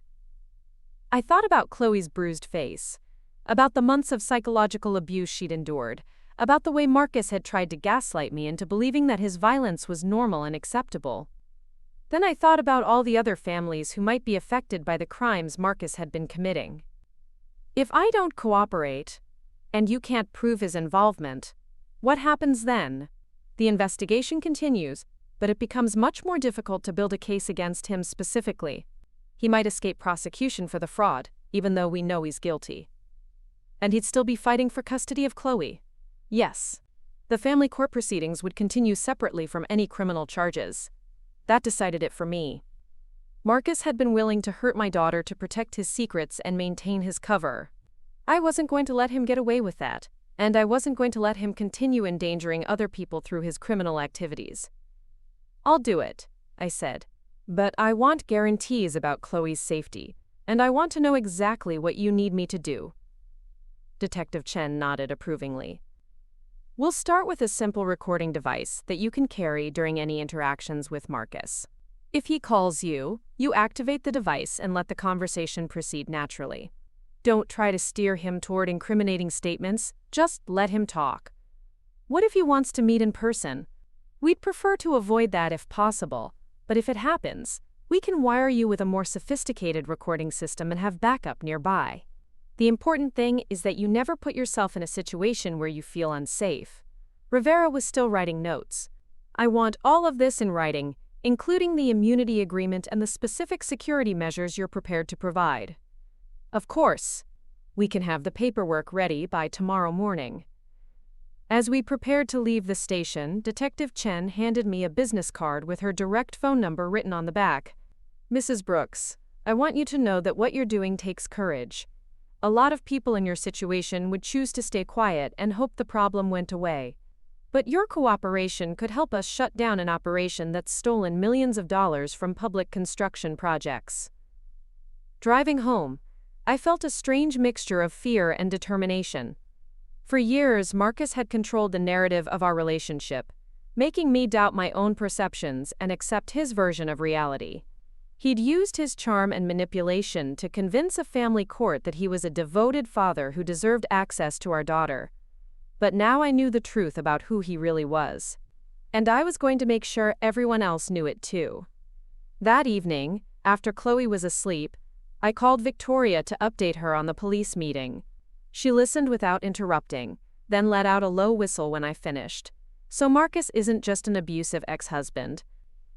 I thought about Chloe's bruised face, about the months of psychological abuse she'd endured, about the way Marcus had tried to gaslight me into believing that his violence was normal and acceptable. Then I thought about all the other families who might be affected by the crimes Marcus had been committing. If I don't cooperate, and you can't prove his involvement, what happens then? The investigation continues, but it becomes much more difficult to build a case against him specifically. He might escape prosecution for the fraud, even though we know he's guilty. And he'd still be fighting for custody of Chloe. Yes. The family court proceedings would continue separately from any criminal charges. That decided it for me. Marcus had been willing to hurt my daughter to protect his secrets and maintain his cover. I wasn't going to let him get away with that, and I wasn't going to let him continue endangering other people through his criminal activities. I'll do it, I said. But I want guarantees about Chloe's safety, and I want to know exactly what you need me to do. Detective Chen nodded approvingly. We'll start with a simple recording device that you can carry during any interactions with Marcus. If he calls you, you activate the device and let the conversation proceed naturally. Don't try to steer him toward incriminating statements, just let him talk. What if he wants to meet in person? We'd prefer to avoid that if possible, but if it happens, we can wire you with a more sophisticated recording system and have backup nearby. The important thing is that you never put yourself in a situation where you feel unsafe. Rivera was still writing notes. I want all of this in writing, including the immunity agreement and the specific security measures you're prepared to provide. Of course, we can have the paperwork ready by tomorrow morning. As we prepared to leave the station, Detective Chen handed me a business card with her direct phone number written on the back. Mrs. Brooks, I want you to know that what you're doing takes courage. A lot of people in your situation would choose to stay quiet and hope the problem went away. But your cooperation could help us shut down an operation that's stolen millions of dollars from public construction projects. Driving home, I felt a strange mixture of fear and determination. For years, Marcus had controlled the narrative of our relationship, making me doubt my own perceptions and accept his version of reality. He'd used his charm and manipulation to convince a family court that he was a devoted father who deserved access to our daughter. But now I knew the truth about who he really was. And I was going to make sure everyone else knew it too. That evening, after Chloe was asleep, I called Victoria to update her on the police meeting. She listened without interrupting, then let out a low whistle when I finished. So Marcus isn't just an abusive ex-husband.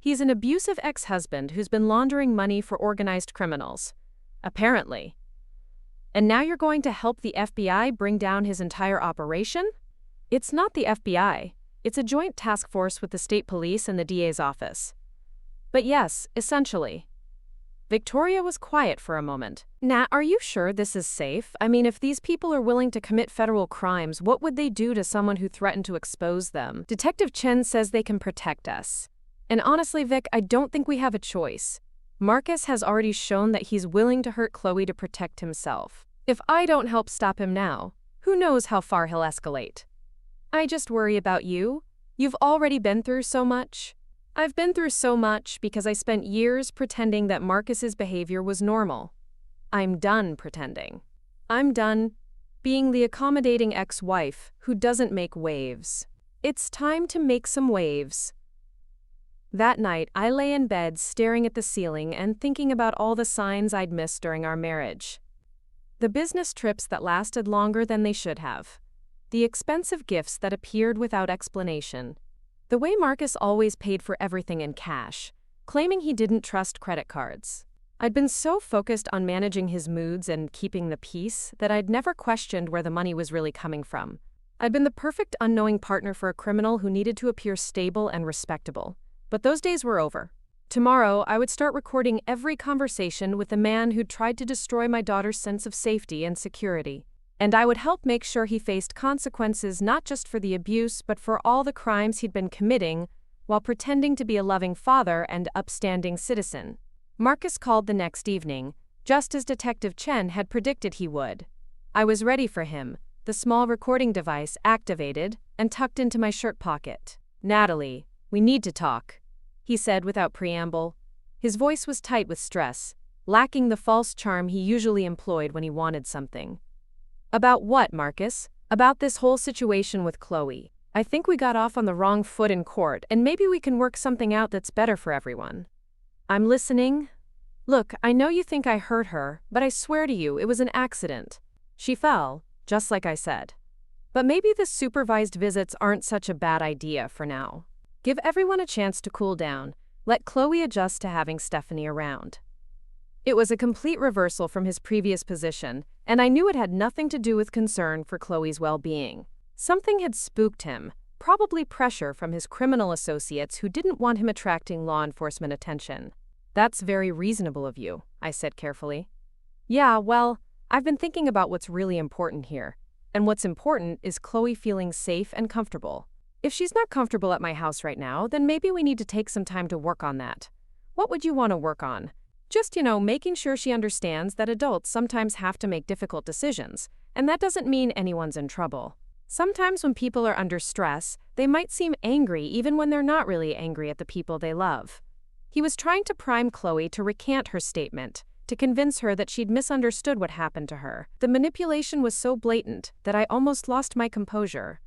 He's an abusive ex-husband who's been laundering money for organized criminals. Apparently. And now you're going to help the FBI bring down his entire operation? It's not the FBI. It's a joint task force with the state police and the DA's office. But yes, essentially. Victoria was quiet for a moment. Nat, are you sure this is safe? I mean, if these people are willing to commit federal crimes, what would they do to someone who threatened to expose them? Detective Chen says they can protect us. And honestly, Vic, I don't think we have a choice. Marcus has already shown that he's willing to hurt Chloe to protect himself. If I don't help stop him now, who knows how far he'll escalate. I just worry about you. You've already been through so much. I've been through so much because I spent years pretending that Marcus's behavior was normal. I'm done pretending. I'm done being the accommodating ex-wife who doesn't make waves. It's time to make some waves. That night, I lay in bed staring at the ceiling and thinking about all the signs I'd missed during our marriage. The business trips that lasted longer than they should have. The expensive gifts that appeared without explanation. The way Marcus always paid for everything in cash, claiming he didn't trust credit cards. I'd been so focused on managing his moods and keeping the peace that I'd never questioned where the money was really coming from. I'd been the perfect unknowing partner for a criminal who needed to appear stable and respectable. But those days were over. Tomorrow, I would start recording every conversation with the man who'd tried to destroy my daughter's sense of safety and security. And I would help make sure he faced consequences not just for the abuse but for all the crimes he'd been committing while pretending to be a loving father and upstanding citizen. Marcus called the next evening, just as Detective Chen had predicted he would. I was ready for him, the small recording device activated and tucked into my shirt pocket. "Natalie, we need to talk," he said without preamble. His voice was tight with stress, lacking the false charm he usually employed when he wanted something. "About what, Marcus?" "About this whole situation with Chloe. I think we got off on the wrong foot in court, and maybe we can work something out that's better for everyone." "I'm listening." "Look, I know you think I hurt her, but I swear to you it was an accident. She fell, just like I said. But maybe the supervised visits aren't such a bad idea for now. Give everyone a chance to cool down. Let Chloe adjust to having Stephanie around." It was a complete reversal from his previous position, and I knew it had nothing to do with concern for Chloe's well-being. Something had spooked him, probably pressure from his criminal associates who didn't want him attracting law enforcement attention. "That's very reasonable of you," I said carefully. "Yeah, well, I've been thinking about what's really important here. And what's important is Chloe feeling safe and comfortable. If she's not comfortable at my house right now, then maybe we need to take some time to work on that." "What would you want to work on?" "Just, making sure she understands that adults sometimes have to make difficult decisions, and that doesn't mean anyone's in trouble. Sometimes when people are under stress, they might seem angry even when they're not really angry at the people they love." He was trying to prime Chloe to recant her statement, to convince her that she'd misunderstood what happened to her. The manipulation was so blatant that I almost lost my composure.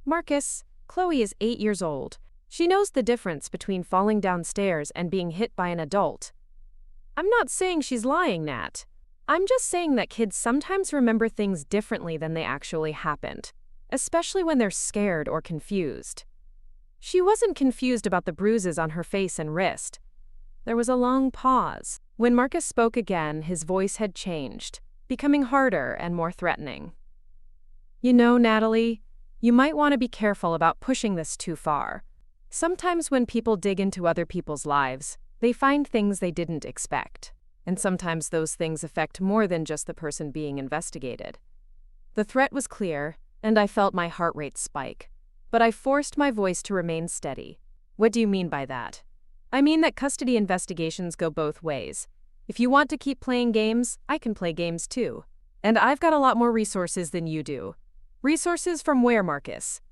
"Marcus, Chloe is 8 years old. She knows the difference between falling downstairs and being hit by an adult." "I'm not saying she's lying, Nat. I'm just saying that kids sometimes remember things differently than they actually happened, especially when they're scared or confused." She wasn't confused about the bruises on her face and wrist. There was a long pause. When Marcus spoke again, his voice had changed, becoming harder and more threatening. "Natalie, you might want to be careful about pushing this too far. Sometimes when people dig into other people's lives, they find things they didn't expect. And sometimes those things affect more than just the person being investigated." The threat was clear, and I felt my heart rate spike. But I forced my voice to remain steady. "What do you mean by that?" "I mean that custody investigations go both ways. If you want to keep playing games, I can play games too. And I've got a lot more resources than you do." "Resources from where, Marcus?"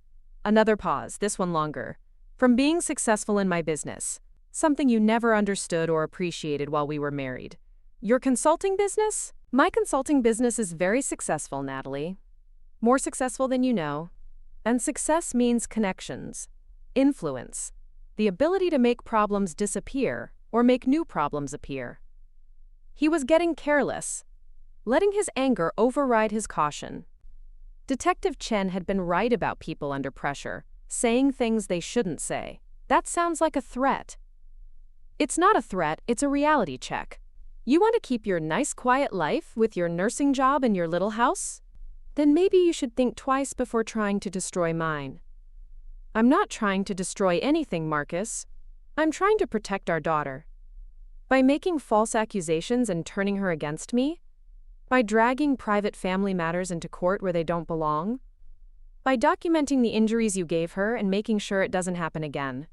Another pause, this one longer. "From being successful in my business. Something you never understood or appreciated while we were married." "Your consulting business?" "My consulting business is very successful, Natalie. More successful than you know. And success means connections, influence, the ability to make problems disappear or make new problems appear." He was getting careless, letting his anger override his caution. Detective Chen had been right about people under pressure, saying things they shouldn't say. That sounds like a threat. It's not a threat, it's a reality check. You want to keep your nice quiet life with your nursing job and your little house? Then maybe you should think twice before trying to destroy mine. I'm not trying to destroy anything, Marcus. I'm trying to protect our daughter. By making false accusations and turning her against me? By dragging private family matters into court where they don't belong? By documenting the injuries you gave her and making sure it doesn't happen again.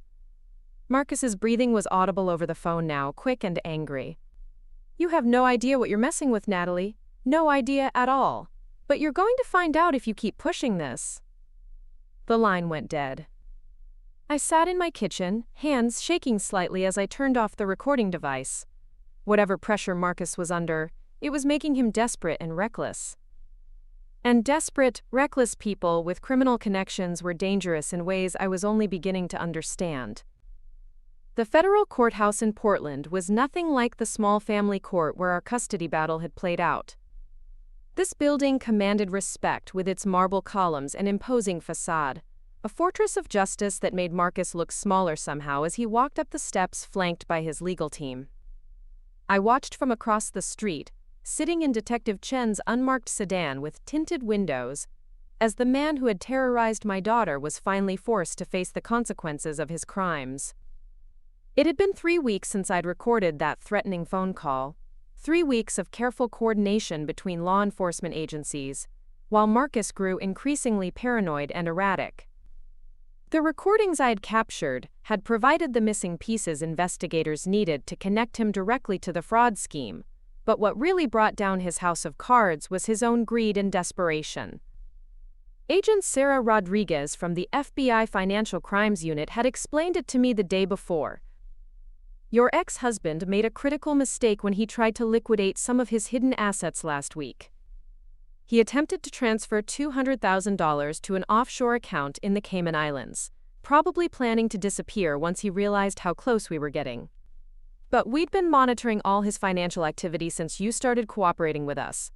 Marcus's breathing was audible over the phone now, quick and angry. "You have no idea what you're messing with, Natalie. No idea at all. But you're going to find out if you keep pushing this." The line went dead. I sat in my kitchen, hands shaking slightly as I turned off the recording device. Whatever pressure Marcus was under, it was making him desperate and reckless. And desperate, reckless people with criminal connections were dangerous in ways I was only beginning to understand. The federal courthouse in Portland was nothing like the small family court where our custody battle had played out. This building commanded respect with its marble columns and imposing facade, a fortress of justice that made Marcus look smaller somehow as he walked up the steps flanked by his legal team. I watched from across the street, sitting in Detective Chen's unmarked sedan with tinted windows, as the man who had terrorized my daughter was finally forced to face the consequences of his crimes. It had been 3 weeks since I'd recorded that threatening phone call, 3 weeks of careful coordination between law enforcement agencies, while Marcus grew increasingly paranoid and erratic. The recordings I had captured had provided the missing pieces investigators needed to connect him directly to the fraud scheme, but what really brought down his house of cards was his own greed and desperation. Agent Sarah Rodriguez from the FBI Financial Crimes Unit had explained it to me the day before. Your ex-husband made a critical mistake when he tried to liquidate some of his hidden assets last week. He attempted to transfer $200,000 to an offshore account in the Cayman Islands, probably planning to disappear once he realized how close we were getting. But we'd been monitoring all his financial activity since you started cooperating with us.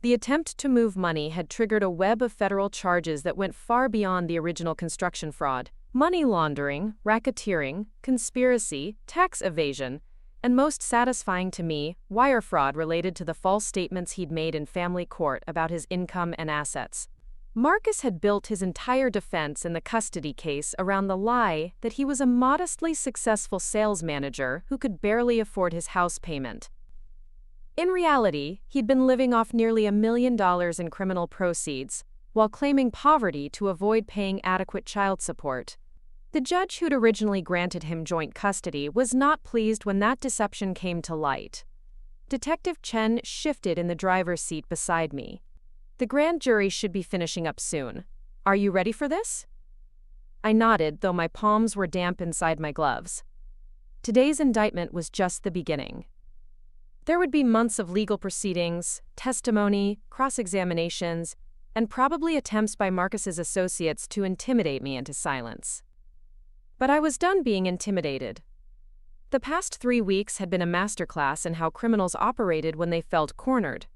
The attempt to move money had triggered a web of federal charges that went far beyond the original construction fraud: money laundering, racketeering, conspiracy, tax evasion, and most satisfying to me, wire fraud related to the false statements he'd made in family court about his income and assets. Marcus had built his entire defense in the custody case around the lie that he was a modestly successful sales manager who could barely afford his house payment. In reality, he'd been living off nearly $1 million in criminal proceeds, while claiming poverty to avoid paying adequate child support. The judge who'd originally granted him joint custody was not pleased when that deception came to light. Detective Chen shifted in the driver's seat beside me. The grand jury should be finishing up soon. Are you ready for this? I nodded, though my palms were damp inside my gloves. Today's indictment was just the beginning. There would be months of legal proceedings, testimony, cross-examinations, and probably attempts by Marcus's associates to intimidate me into silence. But I was done being intimidated. The past 3 weeks had been a masterclass in how criminals operated when they felt cornered.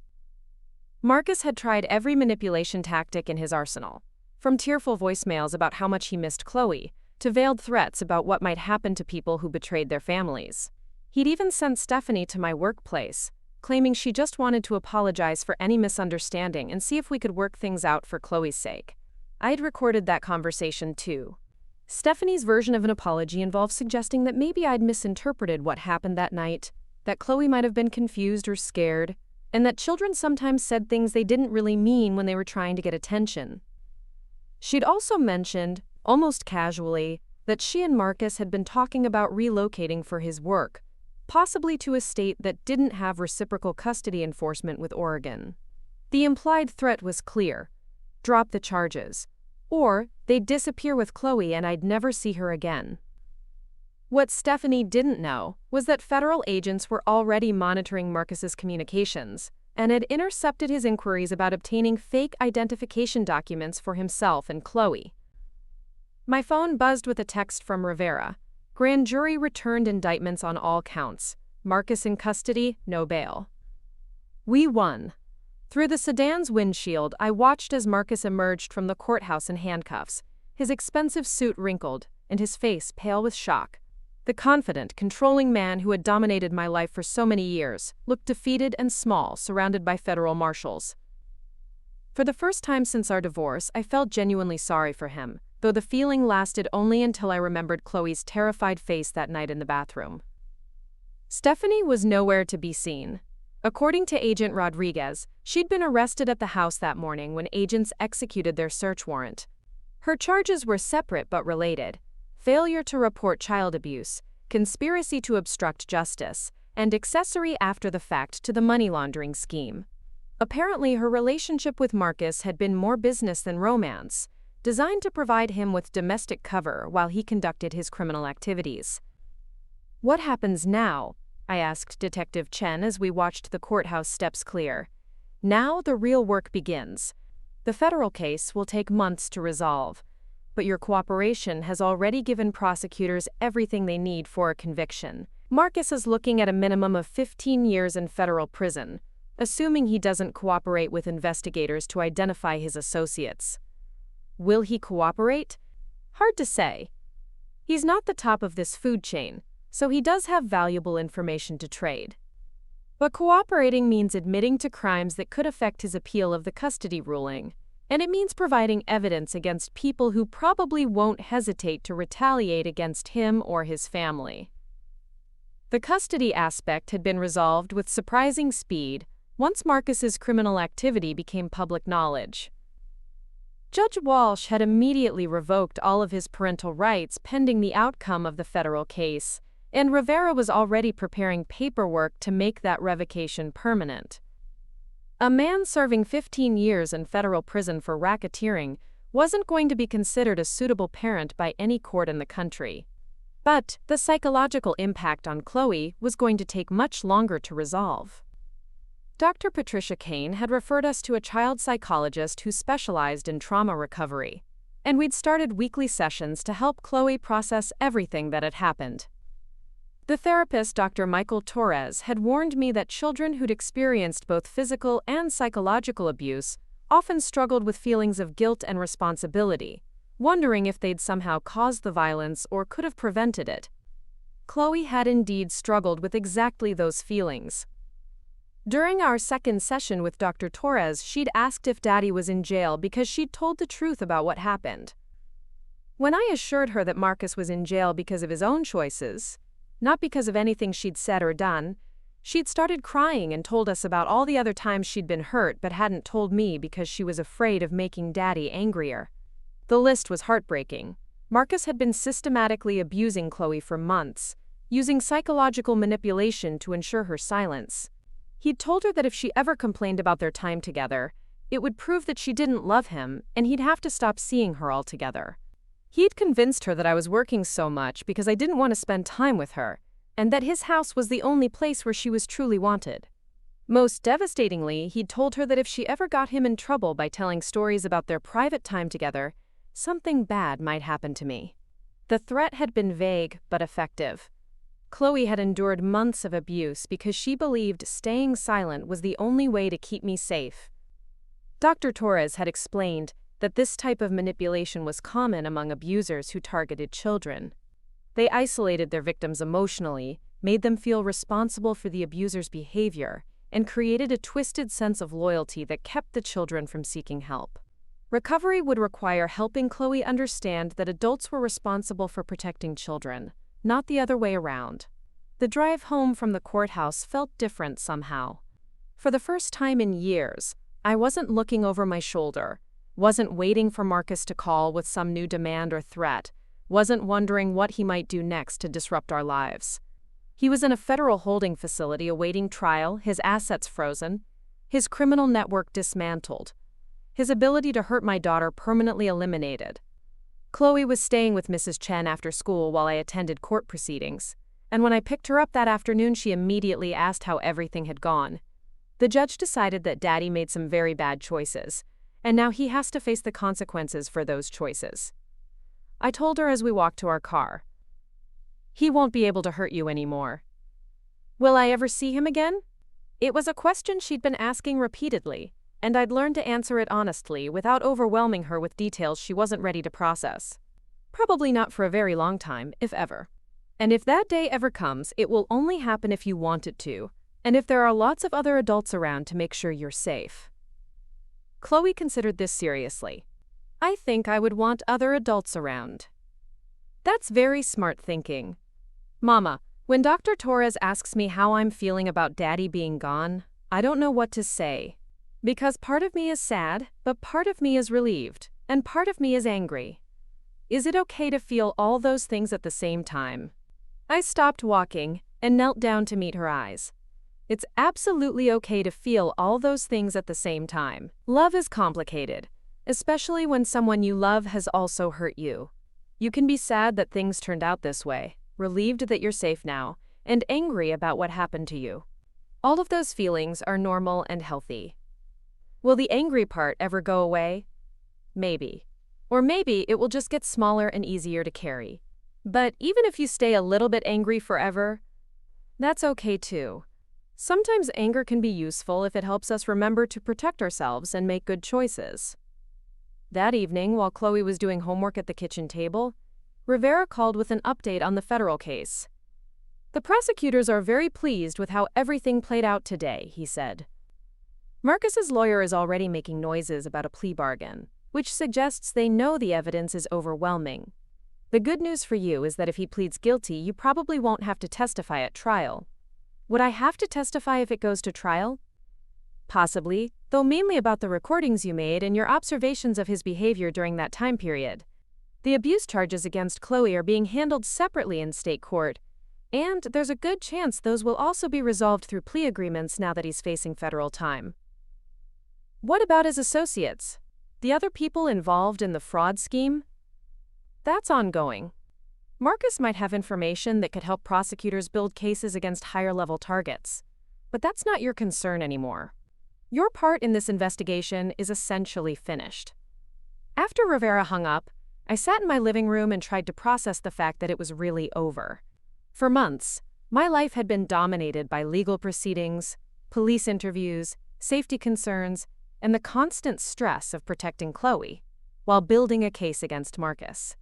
Marcus had tried every manipulation tactic in his arsenal, from tearful voicemails about how much he missed Chloe, to veiled threats about what might happen to people who betrayed their families. He'd even sent Stephanie to my workplace, claiming she just wanted to apologize for any misunderstanding and see if we could work things out for Chloe's sake. I'd recorded that conversation too. Stephanie's version of an apology involved suggesting that maybe I'd misinterpreted what happened that night, that Chloe might have been confused or scared, and that children sometimes said things they didn't really mean when they were trying to get attention. She'd also mentioned, almost casually, that she and Marcus had been talking about relocating for his work, possibly to a state that didn't have reciprocal custody enforcement with Oregon. The implied threat was clear: drop the charges, or they'd disappear with Chloe and I'd never see her again. What Stephanie didn't know was that federal agents were already monitoring Marcus's communications and had intercepted his inquiries about obtaining fake identification documents for himself and Chloe. My phone buzzed with a text from Rivera. Grand jury returned indictments on all counts. Marcus in custody, no bail. We won. Through the sedan's windshield, I watched as Marcus emerged from the courthouse in handcuffs, his expensive suit wrinkled and his face pale with shock. The confident, controlling man who had dominated my life for so many years looked defeated and small, surrounded by federal marshals. For the first time since our divorce, I felt genuinely sorry for him, though the feeling lasted only until I remembered Chloe's terrified face that night in the bathroom. Stephanie was nowhere to be seen. According to Agent Rodriguez, she'd been arrested at the house that morning when agents executed their search warrant. Her charges were separate but related: failure to report child abuse, conspiracy to obstruct justice, and accessory after the fact to the money laundering scheme. Apparently, her relationship with Marcus had been more business than romance, designed to provide him with domestic cover while he conducted his criminal activities. "What happens now?" I asked Detective Chen as we watched the courthouse steps clear. "Now the real work begins. The federal case will take months to resolve, but your cooperation has already given prosecutors everything they need for a conviction. Marcus is looking at a minimum of 15 years in federal prison, assuming he doesn't cooperate with investigators to identify his associates. Will he cooperate? Hard to say. He's not the top of this food chain, so he does have valuable information to trade. But cooperating means admitting to crimes that could affect his appeal of the custody ruling, and it means providing evidence against people who probably won't hesitate to retaliate against him or his family." The custody aspect had been resolved with surprising speed once Marcus's criminal activity became public knowledge. Judge Walsh had immediately revoked all of his parental rights pending the outcome of the federal case, and Rivera was already preparing paperwork to make that revocation permanent. A man serving 15 years in federal prison for racketeering wasn't going to be considered a suitable parent by any court in the country. But the psychological impact on Chloe was going to take much longer to resolve. Dr. Patricia Kane had referred us to a child psychologist who specialized in trauma recovery, and we'd started weekly sessions to help Chloe process everything that had happened. The therapist, Dr. Michael Torres, had warned me that children who'd experienced both physical and psychological abuse often struggled with feelings of guilt and responsibility, wondering if they'd somehow caused the violence or could have prevented it. Chloe had indeed struggled with exactly those feelings. During our second session with Dr. Torres, she'd asked if Daddy was in jail because she'd told the truth about what happened. When I assured her that Marcus was in jail because of his own choices, not because of anything she'd said or done, she'd started crying and told us about all the other times she'd been hurt but hadn't told me because she was afraid of making Daddy angrier. The list was heartbreaking. Marcus had been systematically abusing Chloe for months, using psychological manipulation to ensure her silence. He'd told her that if she ever complained about their time together, it would prove that she didn't love him and he'd have to stop seeing her altogether. He'd convinced her that I was working so much because I didn't want to spend time with her, and that his house was the only place where she was truly wanted. Most devastatingly, he'd told her that if she ever got him in trouble by telling stories about their private time together, something bad might happen to me. The threat had been vague but effective. Chloe had endured months of abuse because she believed staying silent was the only way to keep me safe. Dr. Torres had explained that this type of manipulation was common among abusers who targeted children. They isolated their victims emotionally, made them feel responsible for the abuser's behavior, and created a twisted sense of loyalty that kept the children from seeking help. Recovery would require helping Chloe understand that adults were responsible for protecting children, not the other way around. The drive home from the courthouse felt different somehow. For the first time in years, I wasn't looking over my shoulder, wasn't waiting for Marcus to call with some new demand or threat, wasn't wondering what he might do next to disrupt our lives. He was in a federal holding facility awaiting trial, his assets frozen, his criminal network dismantled, his ability to hurt my daughter permanently eliminated. Chloe was staying with Mrs. Chen after school while I attended court proceedings, and when I picked her up that afternoon, she immediately asked how everything had gone. The judge decided that Daddy made some very bad choices, and now he has to face the consequences for those choices. I told her as we walked to our car, "He won't be able to hurt you anymore." Will I ever see him again? It was a question she'd been asking repeatedly, and I'd learned to answer it honestly without overwhelming her with details she wasn't ready to process. Probably not for a very long time, if ever. And if that day ever comes, it will only happen if you want it to, and if there are lots of other adults around to make sure you're safe. Chloe considered this seriously. I think I would want other adults around. That's very smart thinking. Mama, when Dr. Torres asks me how I'm feeling about Daddy being gone, I don't know what to say. Because part of me is sad, but part of me is relieved, and part of me is angry. Is it okay to feel all those things at the same time? I stopped walking and knelt down to meet her eyes. It's absolutely okay to feel all those things at the same time. Love is complicated, especially when someone you love has also hurt you. You can be sad that things turned out this way, relieved that you're safe now, and angry about what happened to you. All of those feelings are normal and healthy. Will the angry part ever go away? Maybe. Or maybe it will just get smaller and easier to carry. But even if you stay a little bit angry forever, that's okay too. Sometimes anger can be useful if it helps us remember to protect ourselves and make good choices. That evening, while Chloe was doing homework at the kitchen table, Rivera called with an update on the federal case. "The prosecutors are very pleased with how everything played out today," he said. "Marcus's lawyer is already making noises about a plea bargain, which suggests they know the evidence is overwhelming. The good news for you is that if he pleads guilty, you probably won't have to testify at trial." "Would I have to testify if it goes to trial?" "Possibly, though mainly about the recordings you made and your observations of his behavior during that time period. The abuse charges against Chloe are being handled separately in state court, and there's a good chance those will also be resolved through plea agreements now that he's facing federal time." "What about his associates? The other people involved in the fraud scheme?" "That's ongoing. Marcus might have information that could help prosecutors build cases against higher-level targets. But that's not your concern anymore. Your part in this investigation is essentially finished." After Rivera hung up, I sat in my living room and tried to process the fact that it was really over. For months, my life had been dominated by legal proceedings, police interviews, safety concerns, and the constant stress of protecting Chloe, while building a case against Marcus.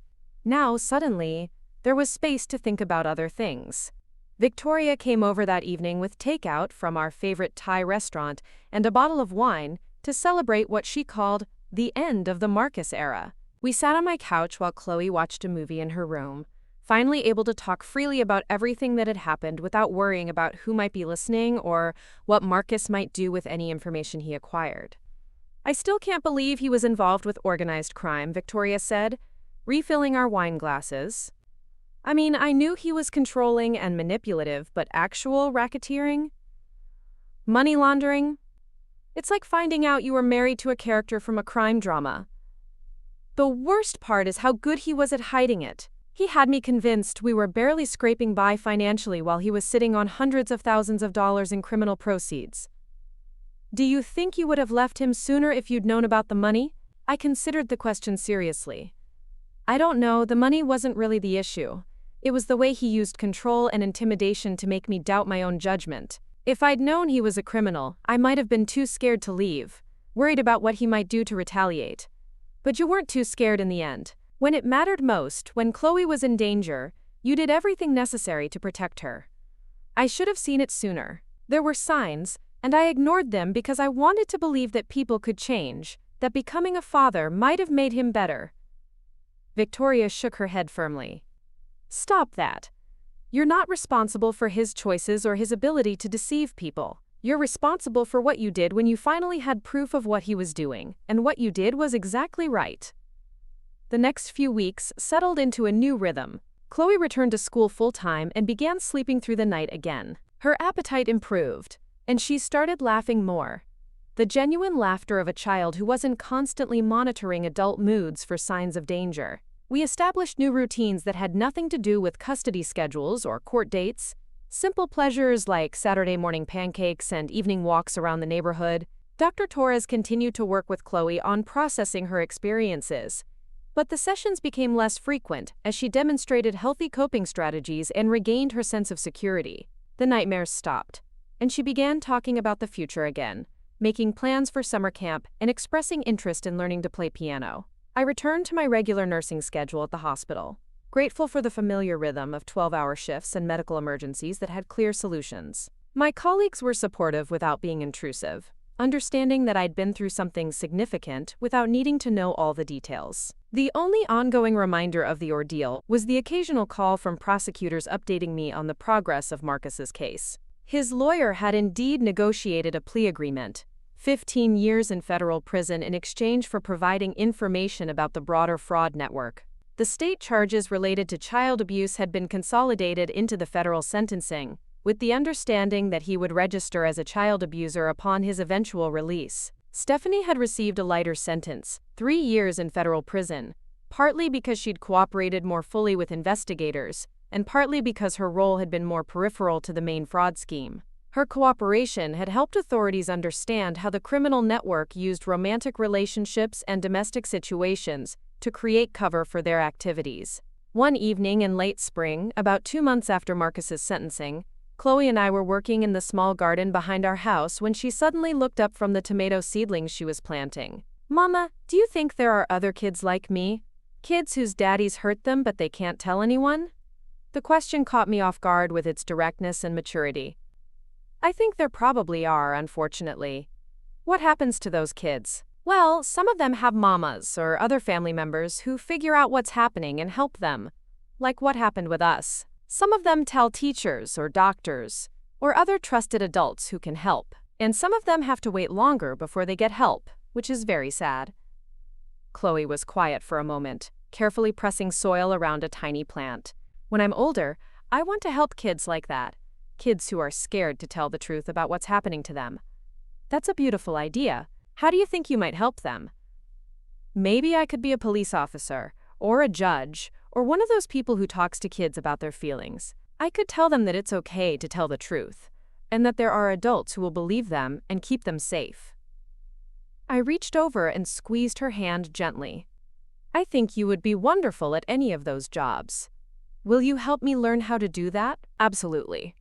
Now, suddenly, there was space to think about other things. Victoria came over that evening with takeout from our favorite Thai restaurant and a bottle of wine to celebrate what she called the end of the Marcus era. We sat on my couch while Chloe watched a movie in her room, finally able to talk freely about everything that had happened without worrying about who might be listening or what Marcus might do with any information he acquired. "I still can't believe he was involved with organized crime," Victoria said, refilling our wine glasses. "I mean, I knew he was controlling and manipulative, but actual racketeering? Money laundering? It's like finding out you were married to a character from a crime drama. The worst part is how good he was at hiding it. He had me convinced we were barely scraping by financially while he was sitting on hundreds of thousands of dollars in criminal proceeds. Do you think you would have left him sooner if you'd known about the money?" I considered the question seriously. "I don't know, the money wasn't really the issue. It was the way he used control and intimidation to make me doubt my own judgment. If I'd known he was a criminal, I might have been too scared to leave, worried about what he might do to retaliate. But you weren't too scared in the end. When it mattered most, when Chloe was in danger, you did everything necessary to protect her. I should have seen it sooner. There were signs, and I ignored them because I wanted to believe that people could change, that becoming a father might have made him better." Victoria shook her head firmly. "Stop that. You're not responsible for his choices or his ability to deceive people. You're responsible for what you did when you finally had proof of what he was doing, and what you did was exactly right." The next few weeks settled into a new rhythm. Chloe returned to school full-time and began sleeping through the night again. Her appetite improved, and she started laughing more. The genuine laughter of a child who wasn't constantly monitoring adult moods for signs of danger. We established new routines that had nothing to do with custody schedules or court dates. Simple pleasures like Saturday morning pancakes and evening walks around the neighborhood. Dr. Torres continued to work with Chloe on processing her experiences. But the sessions became less frequent as she demonstrated healthy coping strategies and regained her sense of security. The nightmares stopped, and she began talking about the future again, making plans for summer camp and expressing interest in learning to play piano. I returned to my regular nursing schedule at the hospital, grateful for the familiar rhythm of 12-hour shifts and medical emergencies that had clear solutions. My colleagues were supportive without being intrusive, understanding that I'd been through something significant without needing to know all the details. The only ongoing reminder of the ordeal was the occasional call from prosecutors updating me on the progress of Marcus's case. His lawyer had indeed negotiated a plea agreement, 15 years in federal prison in exchange for providing information about the broader fraud network. The state charges related to child abuse had been consolidated into the federal sentencing, with the understanding that he would register as a child abuser upon his eventual release. Stephanie had received a lighter sentence, 3 years in federal prison, partly because she'd cooperated more fully with investigators, and partly because her role had been more peripheral to the main fraud scheme. Her cooperation had helped authorities understand how the criminal network used romantic relationships and domestic situations to create cover for their activities. One evening in late spring, about 2 months after Marcus's sentencing, Chloe and I were working in the small garden behind our house when she suddenly looked up from the tomato seedlings she was planting. "Mama, do you think there are other kids like me? Kids whose daddies hurt them but they can't tell anyone?" The question caught me off guard with its directness and maturity. "I think there probably are, unfortunately." "What happens to those kids?" "Well, some of them have mamas or other family members who figure out what's happening and help them, like what happened with us. Some of them tell teachers or doctors or other trusted adults who can help, and some of them have to wait longer before they get help, which is very sad." Chloe was quiet for a moment, carefully pressing soil around a tiny plant. "When I'm older, I want to help kids like that, kids who are scared to tell the truth about what's happening to them." "That's a beautiful idea. How do you think you might help them?" "Maybe I could be a police officer, or a judge, or one of those people who talks to kids about their feelings. I could tell them that it's okay to tell the truth, and that there are adults who will believe them and keep them safe." I reached over and squeezed her hand gently. "I think you would be wonderful at any of those jobs. Will you help me learn how to do that?" "Absolutely."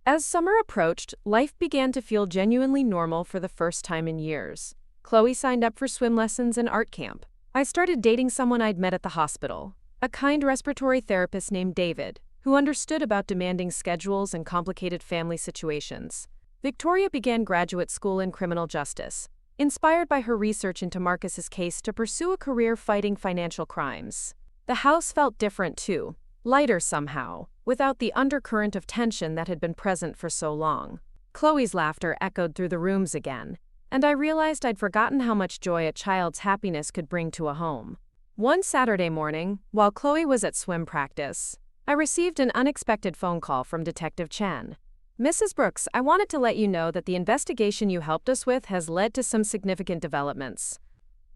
As summer approached, life began to feel genuinely normal for the first time in years. Chloe signed up for swim lessons and art camp. I started dating someone I'd met at the hospital, a kind respiratory therapist named David, who understood about demanding schedules and complicated family situations. Victoria began graduate school in criminal justice, inspired by her research into Marcus's case to pursue a career fighting financial crimes. The house felt different too, lighter somehow, without the undercurrent of tension that had been present for so long. Chloe's laughter echoed through the rooms again, and I realized I'd forgotten how much joy a child's happiness could bring to a home. One Saturday morning, while Chloe was at swim practice, I received an unexpected phone call from Detective Chen. "Mrs. Brooks, I wanted to let you know that the investigation you helped us with has led to some significant developments.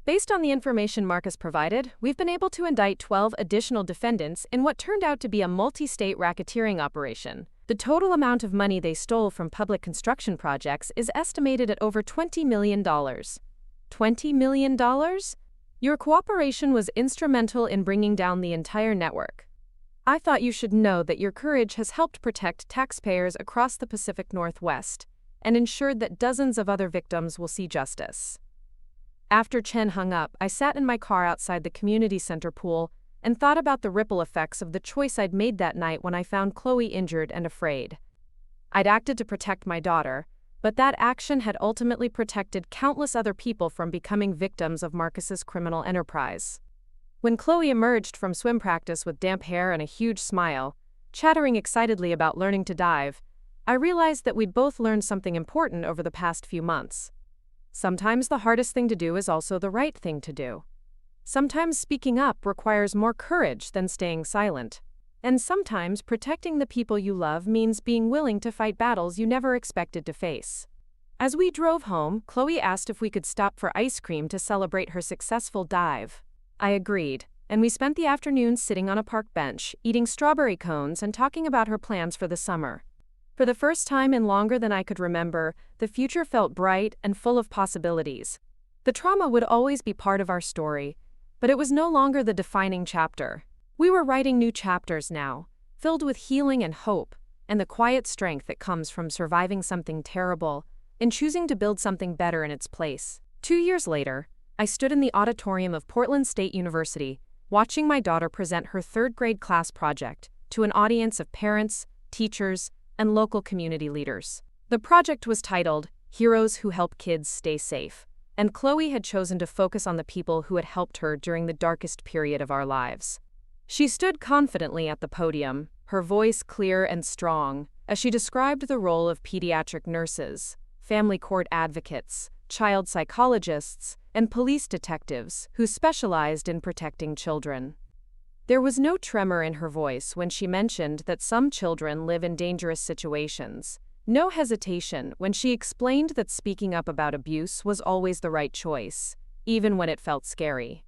Based on the information Marcus provided, we've been able to indict 12 additional defendants in what turned out to be a multi-state racketeering operation. The total amount of money they stole from public construction projects is estimated at over $20 million. $20 million? Your cooperation was instrumental in bringing down the entire network. I thought you should know that your courage has helped protect taxpayers across the Pacific Northwest and ensured that dozens of other victims will see justice." After Chen hung up, I sat in my car outside the community center pool and thought about the ripple effects of the choice I'd made that night when I found Chloe injured and afraid. I'd acted to protect my daughter, but that action had ultimately protected countless other people from becoming victims of Marcus's criminal enterprise. When Chloe emerged from swim practice with damp hair and a huge smile, chattering excitedly about learning to dive, I realized that we'd both learned something important over the past few months. Sometimes the hardest thing to do is also the right thing to do. Sometimes speaking up requires more courage than staying silent. And sometimes protecting the people you love means being willing to fight battles you never expected to face. As we drove home, Chloe asked if we could stop for ice cream to celebrate her successful dive. I agreed, and we spent the afternoon sitting on a park bench, eating strawberry cones and talking about her plans for the summer. For the first time in longer than I could remember, the future felt bright and full of possibilities. The trauma would always be part of our story, but it was no longer the defining chapter. We were writing new chapters now, filled with healing and hope, and the quiet strength that comes from surviving something terrible and choosing to build something better in its place. 2 years later, I stood in the auditorium of Portland State University, watching my daughter present her third-grade class project to an audience of parents, teachers, and local community leaders. The project was titled, "Heroes Who Help Kids Stay Safe," and Chloe had chosen to focus on the people who had helped her during the darkest period of our lives. She stood confidently at the podium, her voice clear and strong, as she described the role of pediatric nurses, family court advocates, child psychologists, and police detectives who specialized in protecting children. There was no tremor in her voice when she mentioned that some children live in dangerous situations, No hesitation when she explained that speaking up about abuse was always the right choice, even when it felt scary.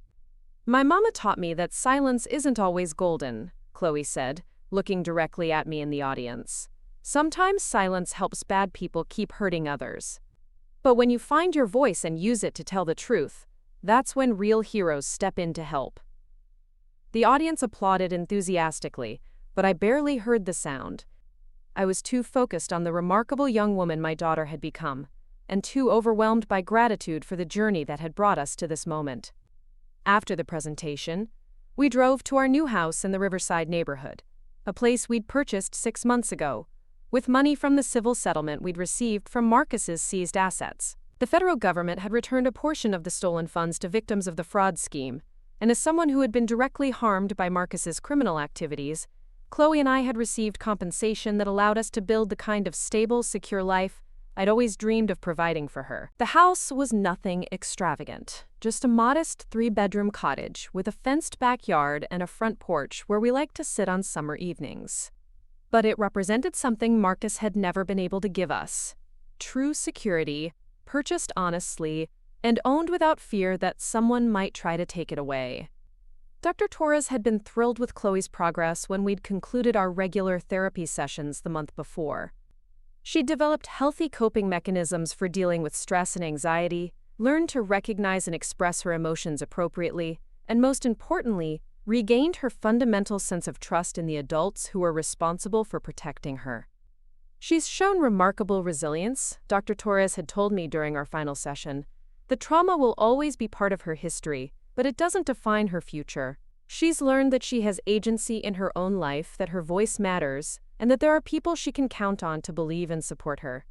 My mama taught me that silence isn't always golden, Chloe said, looking directly at me in the audience. Sometimes silence helps bad people keep hurting others. But when you find your voice and use it to tell the truth, that's when real heroes step in to help. The audience applauded enthusiastically, but I barely heard the sound. I was too focused on the remarkable young woman my daughter had become, and too overwhelmed by gratitude for the journey that had brought us to this moment. After the presentation, we drove to our new house in the Riverside neighborhood, a place we'd purchased 6 months ago, with money from the civil settlement we'd received from Marcus's seized assets. The federal government had returned a portion of the stolen funds to victims of the fraud scheme, and as someone who had been directly harmed by Marcus's criminal activities, Chloe and I had received compensation that allowed us to build the kind of stable, secure life I'd always dreamed of providing for her. The house was nothing extravagant, just a modest 3-bedroom cottage with a fenced backyard and a front porch where we liked to sit on summer evenings. But it represented something Marcus had never been able to give us: true security, purchased honestly, and owned without fear that someone might try to take it away. Dr. Torres had been thrilled with Chloe's progress when we'd concluded our regular therapy sessions the month before. She'd developed healthy coping mechanisms for dealing with stress and anxiety, learned to recognize and express her emotions appropriately, and most importantly, regained her fundamental sense of trust in the adults who were responsible for protecting her. She's shown remarkable resilience, Dr. Torres had told me during our final session. The trauma will always be part of her history, but it doesn't define her future. She's learned that she has agency in her own life, that her voice matters, and that there are people she can count on to believe and support her.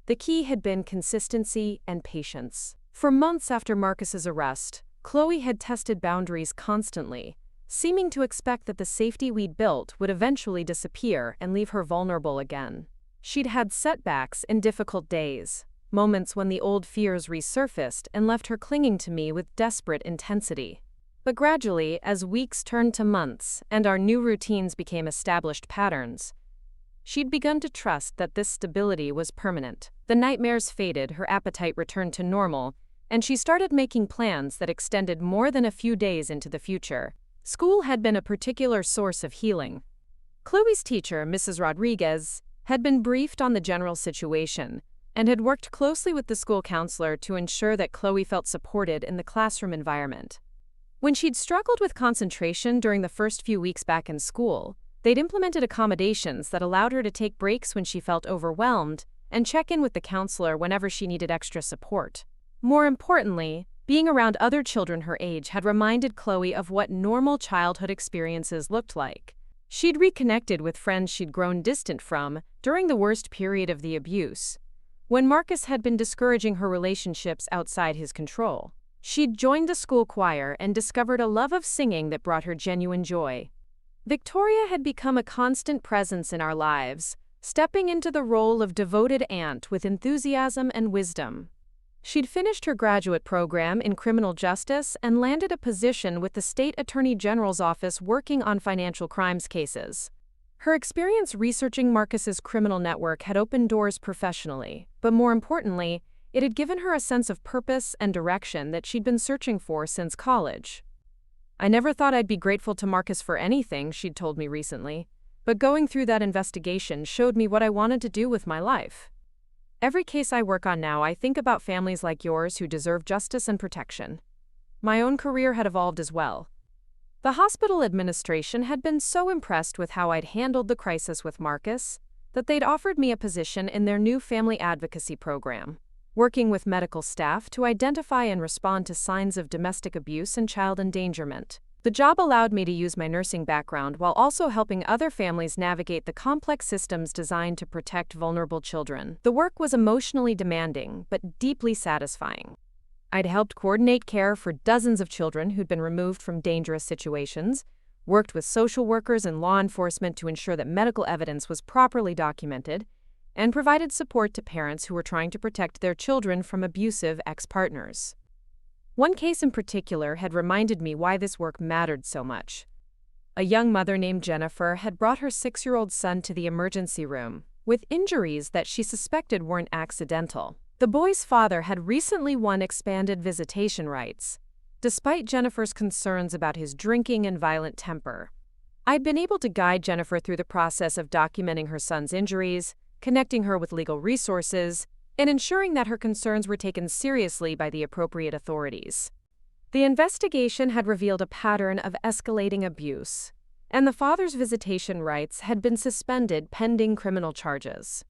The key had been consistency and patience. For months after Marcus's arrest, Chloe had tested boundaries constantly, seeming to expect that the safety we'd built would eventually disappear and leave her vulnerable again. She'd had setbacks and difficult days, moments when the old fears resurfaced and left her clinging to me with desperate intensity. But gradually, as weeks turned to months and our new routines became established patterns, she'd begun to trust that this stability was permanent. The nightmares faded, her appetite returned to normal, and she started making plans that extended more than a few days into the future. School had been a particular source of healing. Chloe's teacher, Mrs. Rodriguez, had been briefed on the general situation and had worked closely with the school counselor to ensure that Chloe felt supported in the classroom environment. When she'd struggled with concentration during the first few weeks back in school, they'd implemented accommodations that allowed her to take breaks when she felt overwhelmed and check in with the counselor whenever she needed extra support. More importantly, being around other children her age had reminded Chloe of what normal childhood experiences looked like. She'd reconnected with friends she'd grown distant from during the worst period of the abuse, when Marcus had been discouraging her relationships outside his control. She'd joined the school choir and discovered a love of singing that brought her genuine joy. Victoria had become a constant presence in our lives, stepping into the role of devoted aunt with enthusiasm and wisdom. She'd finished her graduate program in criminal justice and landed a position with the State Attorney General's office working on financial crimes cases. Her experience researching Marcus's criminal network had opened doors professionally, but more importantly, it had given her a sense of purpose and direction that she'd been searching for since college. "I never thought I'd be grateful to Marcus for anything," she'd told me recently, "but going through that investigation showed me what I wanted to do with my life. Every case I work on now, I think about families like yours who deserve justice and protection." My own career had evolved as well. The hospital administration had been so impressed with how I'd handled the crisis with Marcus that they'd offered me a position in their new family advocacy program, working with medical staff to identify and respond to signs of domestic abuse and child endangerment. The job allowed me to use my nursing background while also helping other families navigate the complex systems designed to protect vulnerable children. The work was emotionally demanding, but deeply satisfying. I'd helped coordinate care for dozens of children who'd been removed from dangerous situations, worked with social workers and law enforcement to ensure that medical evidence was properly documented, and provided support to parents who were trying to protect their children from abusive ex-partners. One case in particular had reminded me why this work mattered so much. A young mother named Jennifer had brought her 6-year-old son to the emergency room, with injuries that she suspected weren't accidental. The boy's father had recently won expanded visitation rights, despite Jennifer's concerns about his drinking and violent temper. I'd been able to guide Jennifer through the process of documenting her son's injuries, connecting her with legal resources, and ensuring that her concerns were taken seriously by the appropriate authorities. The investigation had revealed a pattern of escalating abuse, and the father's visitation rights had been suspended pending criminal charges.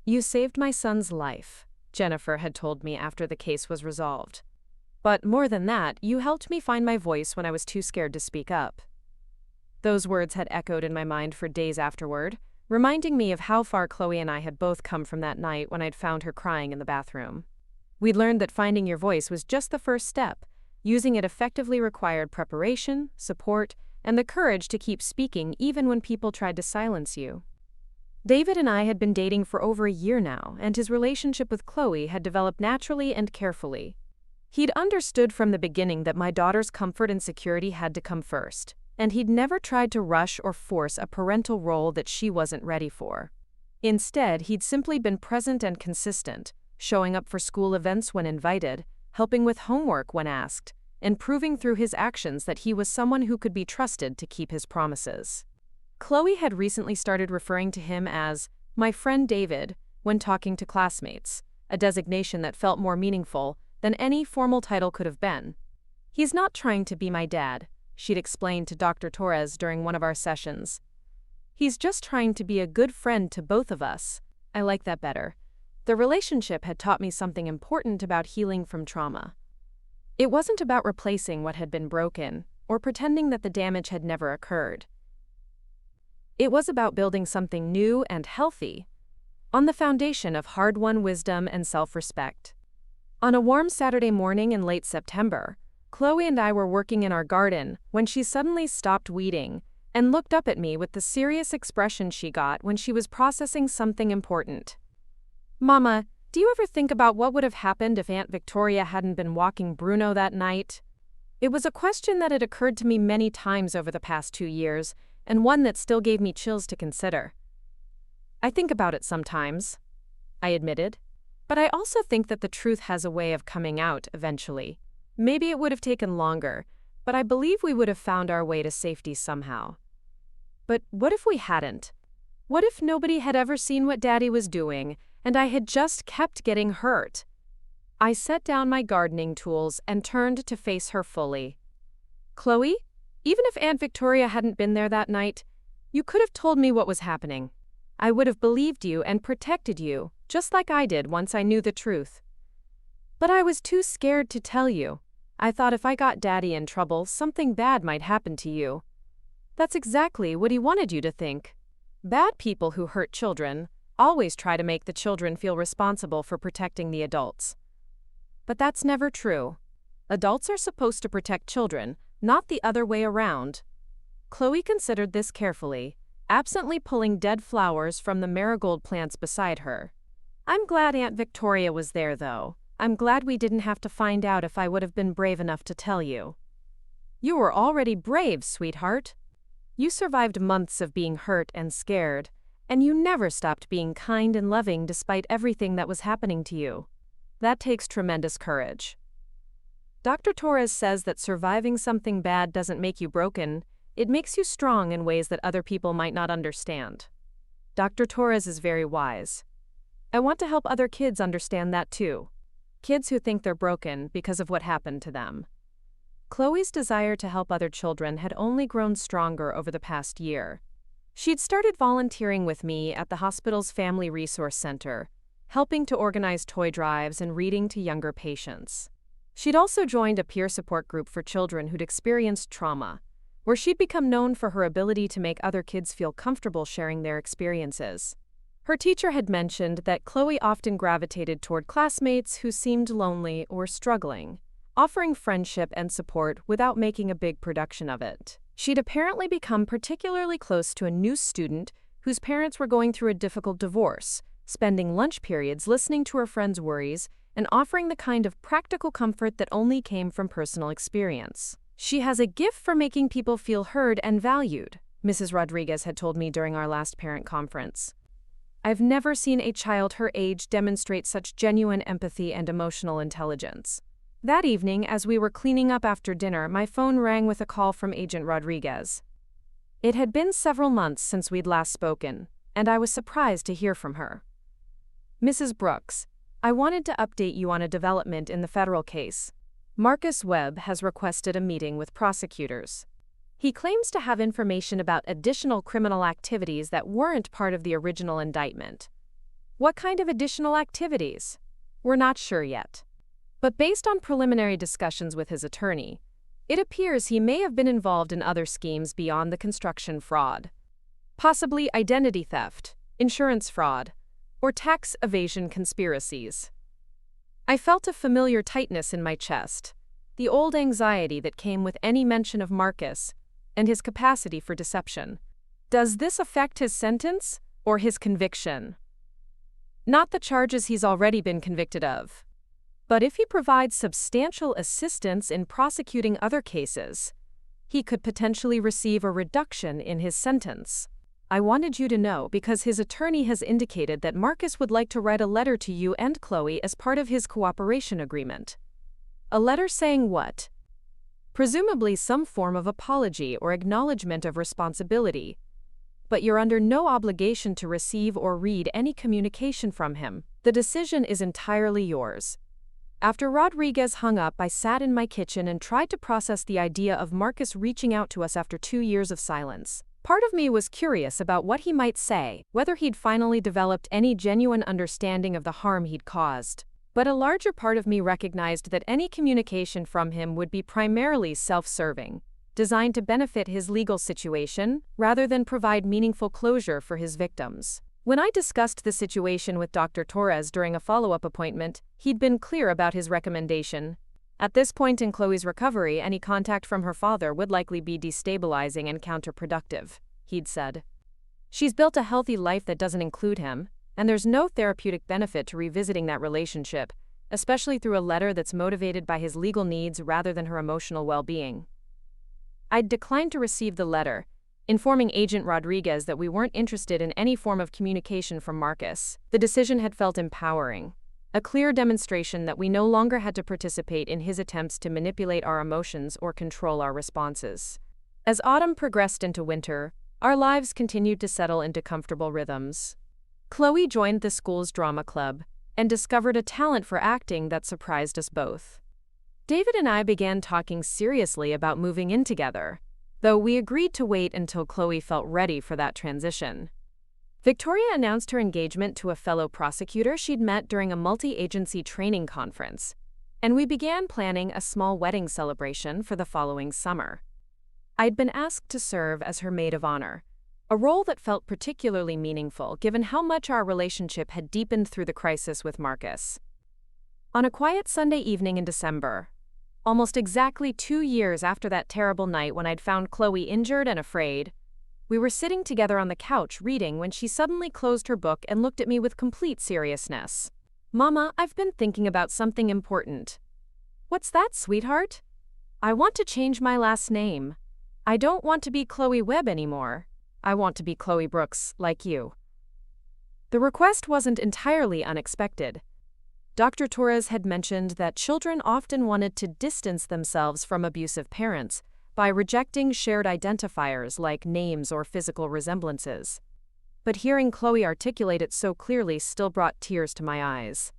"You saved my son's life," Jennifer had told me after the case was resolved. "But more than that, you helped me find my voice when I was too scared to speak up." Those words had echoed in my mind for days afterward, reminding me of how far Chloe and I had both come from that night when I'd found her crying in the bathroom. We'd learned that finding your voice was just the first step. Using it effectively required preparation, support, and the courage to keep speaking even when people tried to silence you. David and I had been dating for over a year now, and his relationship with Chloe had developed naturally and carefully. He'd understood from the beginning that my daughter's comfort and security had to come first, and he'd never tried to rush or force a parental role that she wasn't ready for. Instead, he'd simply been present and consistent, showing up for school events when invited, helping with homework when asked, and proving through his actions that he was someone who could be trusted to keep his promises. Chloe had recently started referring to him as "my friend David" when talking to classmates, a designation that felt more meaningful than any formal title could have been. "He's not trying to be my dad," she'd explained to Dr. Torres during one of our sessions. "He's just trying to be a good friend to both of us." I like that better. The relationship had taught me something important about healing from trauma. It wasn't about replacing what had been broken or pretending that the damage had never occurred. It was about building something new and healthy, on the foundation of hard-won wisdom and self-respect. On a warm Saturday morning in late September, Chloe and I were working in our garden when she suddenly stopped weeding and looked up at me with the serious expression she got when she was processing something important. "Mama, do you ever think about what would have happened if Aunt Victoria hadn't been walking Bruno that night?" It was a question that had occurred to me many times over the past 2 years, and one that still gave me chills to consider. "I think about it sometimes," I admitted. "But I also think that the truth has a way of coming out eventually. Maybe it would have taken longer, but I believe we would have found our way to safety somehow." But what if we hadn't? What if nobody had ever seen what Daddy was doing, and I had just kept getting hurt? I set down my gardening tools and turned to face her fully. "Chloe, even if Aunt Victoria hadn't been there that night, you could have told me what was happening. I would have believed you and protected you, just like I did once I knew the truth. But I was too scared to tell you. I thought if I got Daddy in trouble, something bad might happen to you." That's exactly what he wanted you to think. Bad people who hurt children always try to make the children feel responsible for protecting the adults. But that's never true. Adults are supposed to protect children, not the other way around. Chloe considered this carefully, absently pulling dead flowers from the marigold plants beside her. "I'm glad Aunt Victoria was there, though. I'm glad we didn't have to find out if I would have been brave enough to tell you." "You were already brave, sweetheart. You survived months of being hurt and scared, and you never stopped being kind and loving despite everything that was happening to you. That takes tremendous courage." Dr. Torres says that surviving something bad doesn't make you broken, it makes you strong in ways that other people might not understand. Dr. Torres is very wise. I want to help other kids understand that too. Kids who think they're broken because of what happened to them. Chloe's desire to help other children had only grown stronger over the past year. She'd started volunteering with me at the hospital's Family Resource Center, helping to organize toy drives and reading to younger patients. She'd also joined a peer support group for children who'd experienced trauma, where she'd become known for her ability to make other kids feel comfortable sharing their experiences. Her teacher had mentioned that Chloe often gravitated toward classmates who seemed lonely or struggling, offering friendship and support without making a big production of it. She'd apparently become particularly close to a new student whose parents were going through a difficult divorce, spending lunch periods listening to her friends' worries and offering the kind of practical comfort that only came from personal experience. "She has a gift for making people feel heard and valued," Mrs. Rodriguez had told me during our last parent conference. I've never seen a child her age demonstrate such genuine empathy and emotional intelligence. That evening, as we were cleaning up after dinner, my phone rang with a call from Agent Rodriguez. It had been several months since we'd last spoken, and I was surprised to hear from her. "Mrs. Brooks, I wanted to update you on a development in the federal case. Marcus Webb has requested a meeting with prosecutors. He claims to have information about additional criminal activities that weren't part of the original indictment. What kind of additional activities? We're not sure yet. But based on preliminary discussions with his attorney, it appears he may have been involved in other schemes beyond the construction fraud. Possibly identity theft, insurance fraud, or tax evasion conspiracies." I felt a familiar tightness in my chest, the old anxiety that came with any mention of Marcus and his capacity for deception. Does this affect his sentence or his conviction? Not the charges he's already been convicted of. But if he provides substantial assistance in prosecuting other cases, he could potentially receive a reduction in his sentence. I wanted you to know because his attorney has indicated that Marcus would like to write a letter to you and Chloe as part of his cooperation agreement. A letter saying what? Presumably some form of apology or acknowledgement of responsibility. But you're under no obligation to receive or read any communication from him. The decision is entirely yours. After Rodriguez hung up, I sat in my kitchen and tried to process the idea of Marcus reaching out to us after 2 years of silence. Part of me was curious about what he might say, whether he'd finally developed any genuine understanding of the harm he'd caused. But a larger part of me recognized that any communication from him would be primarily self-serving, designed to benefit his legal situation rather than provide meaningful closure for his victims. When I discussed the situation with Dr. Torres during a follow-up appointment, he'd been clear about his recommendation. At this point in Chloe's recovery, any contact from her father would likely be destabilizing and counterproductive, he'd said. She's built a healthy life that doesn't include him, and there's no therapeutic benefit to revisiting that relationship, especially through a letter that's motivated by his legal needs rather than her emotional well-being. I'd declined to receive the letter, informing Agent Rodriguez that we weren't interested in any form of communication from Marcus. The decision had felt empowering, a clear demonstration that we no longer had to participate in his attempts to manipulate our emotions or control our responses. As autumn progressed into winter, our lives continued to settle into comfortable rhythms. Chloe joined the school's drama club and discovered a talent for acting that surprised us both. David and I began talking seriously about moving in together, though we agreed to wait until Chloe felt ready for that transition. Victoria announced her engagement to a fellow prosecutor she'd met during a multi-agency training conference, and we began planning a small wedding celebration for the following summer. I'd been asked to serve as her maid of honor, a role that felt particularly meaningful given how much our relationship had deepened through the crisis with Marcus. On a quiet Sunday evening in December, almost exactly 2 years after that terrible night when I'd found Chloe injured and afraid, we were sitting together on the couch reading when she suddenly closed her book and looked at me with complete seriousness. "Mama, I've been thinking about something important." "What's that, sweetheart?" "I want to change my last name. I don't want to be Chloe Webb anymore. I want to be Chloe Brooks, like you." The request wasn't entirely unexpected. Dr. Torres had mentioned that children often wanted to distance themselves from abusive parents by rejecting shared identifiers like names or physical resemblances. But hearing Chloe articulate it so clearly still brought tears to my eyes.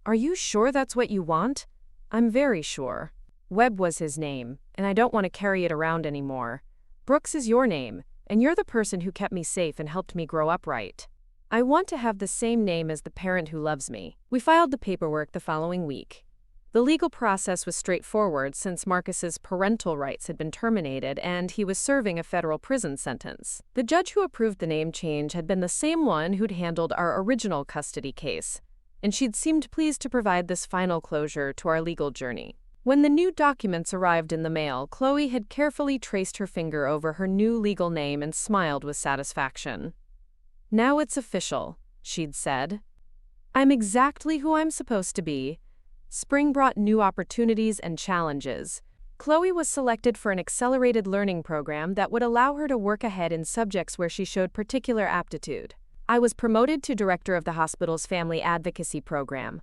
"Are you sure that's what you want?" "I'm very sure. Webb was his name, and I don't want to carry it around anymore. Brooks is your name, and you're the person who kept me safe and helped me grow up right. I want to have the same name as the parent who loves me." We filed the paperwork the following week. The legal process was straightforward since Marcus's parental rights had been terminated and he was serving a federal prison sentence. The judge who approved the name change had been the same one who'd handled our original custody case, and she'd seemed pleased to provide this final closure to our legal journey. When the new documents arrived in the mail, Chloe had carefully traced her finger over her new legal name and smiled with satisfaction. "Now it's official," she'd said. "I'm exactly who I'm supposed to be." Spring brought new opportunities and challenges. Chloe was selected for an accelerated learning program that would allow her to work ahead in subjects where she showed particular aptitude. I was promoted to director of the hospital's family advocacy program,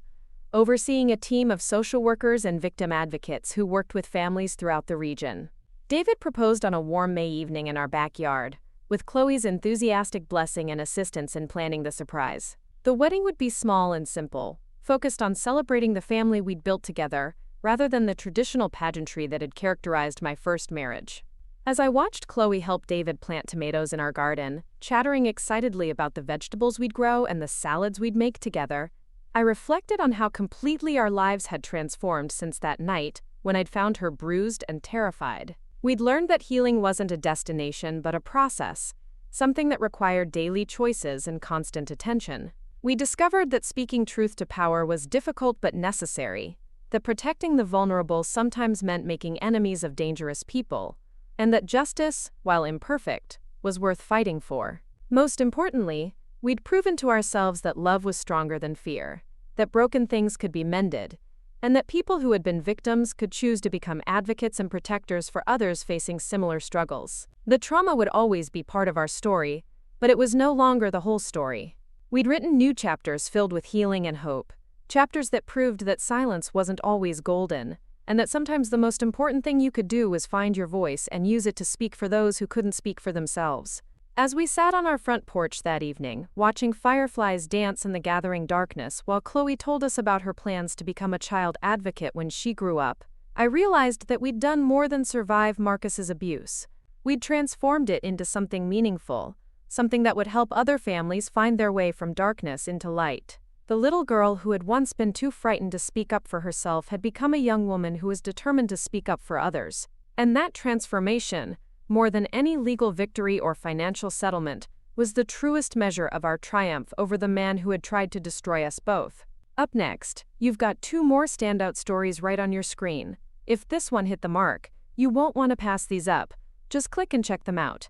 overseeing a team of social workers and victim advocates who worked with families throughout the region. David proposed on a warm May evening in our backyard, with Chloe's enthusiastic blessing and assistance in planning the surprise. The wedding would be small and simple, focused on celebrating the family we'd built together, rather than the traditional pageantry that had characterized my first marriage. As I watched Chloe help David plant tomatoes in our garden, chattering excitedly about the vegetables we'd grow and the salads we'd make together, I reflected on how completely our lives had transformed since that night when I'd found her bruised and terrified. We'd learned that healing wasn't a destination but a process, something that required daily choices and constant attention. We discovered that speaking truth to power was difficult but necessary, that protecting the vulnerable sometimes meant making enemies of dangerous people, and that justice, while imperfect, was worth fighting for. Most importantly, we'd proven to ourselves that love was stronger than fear, that broken things could be mended, and that people who had been victims could choose to become advocates and protectors for others facing similar struggles. The trauma would always be part of our story, but it was no longer the whole story. We'd written new chapters filled with healing and hope, chapters that proved that silence wasn't always golden, and that sometimes the most important thing you could do was find your voice and use it to speak for those who couldn't speak for themselves. As we sat on our front porch that evening, watching fireflies dance in the gathering darkness while Chloe told us about her plans to become a child advocate when she grew up, I realized that we'd done more than survive Marcus's abuse. We'd transformed it into something meaningful, something that would help other families find their way from darkness into light. The little girl who had once been too frightened to speak up for herself had become a young woman who was determined to speak up for others. And that transformation, more than any legal victory or financial settlement, was the truest measure of our triumph over the man who had tried to destroy us both. Up next, you've got 2 more standout stories right on your screen. If this one hit the mark, you won't want to pass these up. Just click and check them out.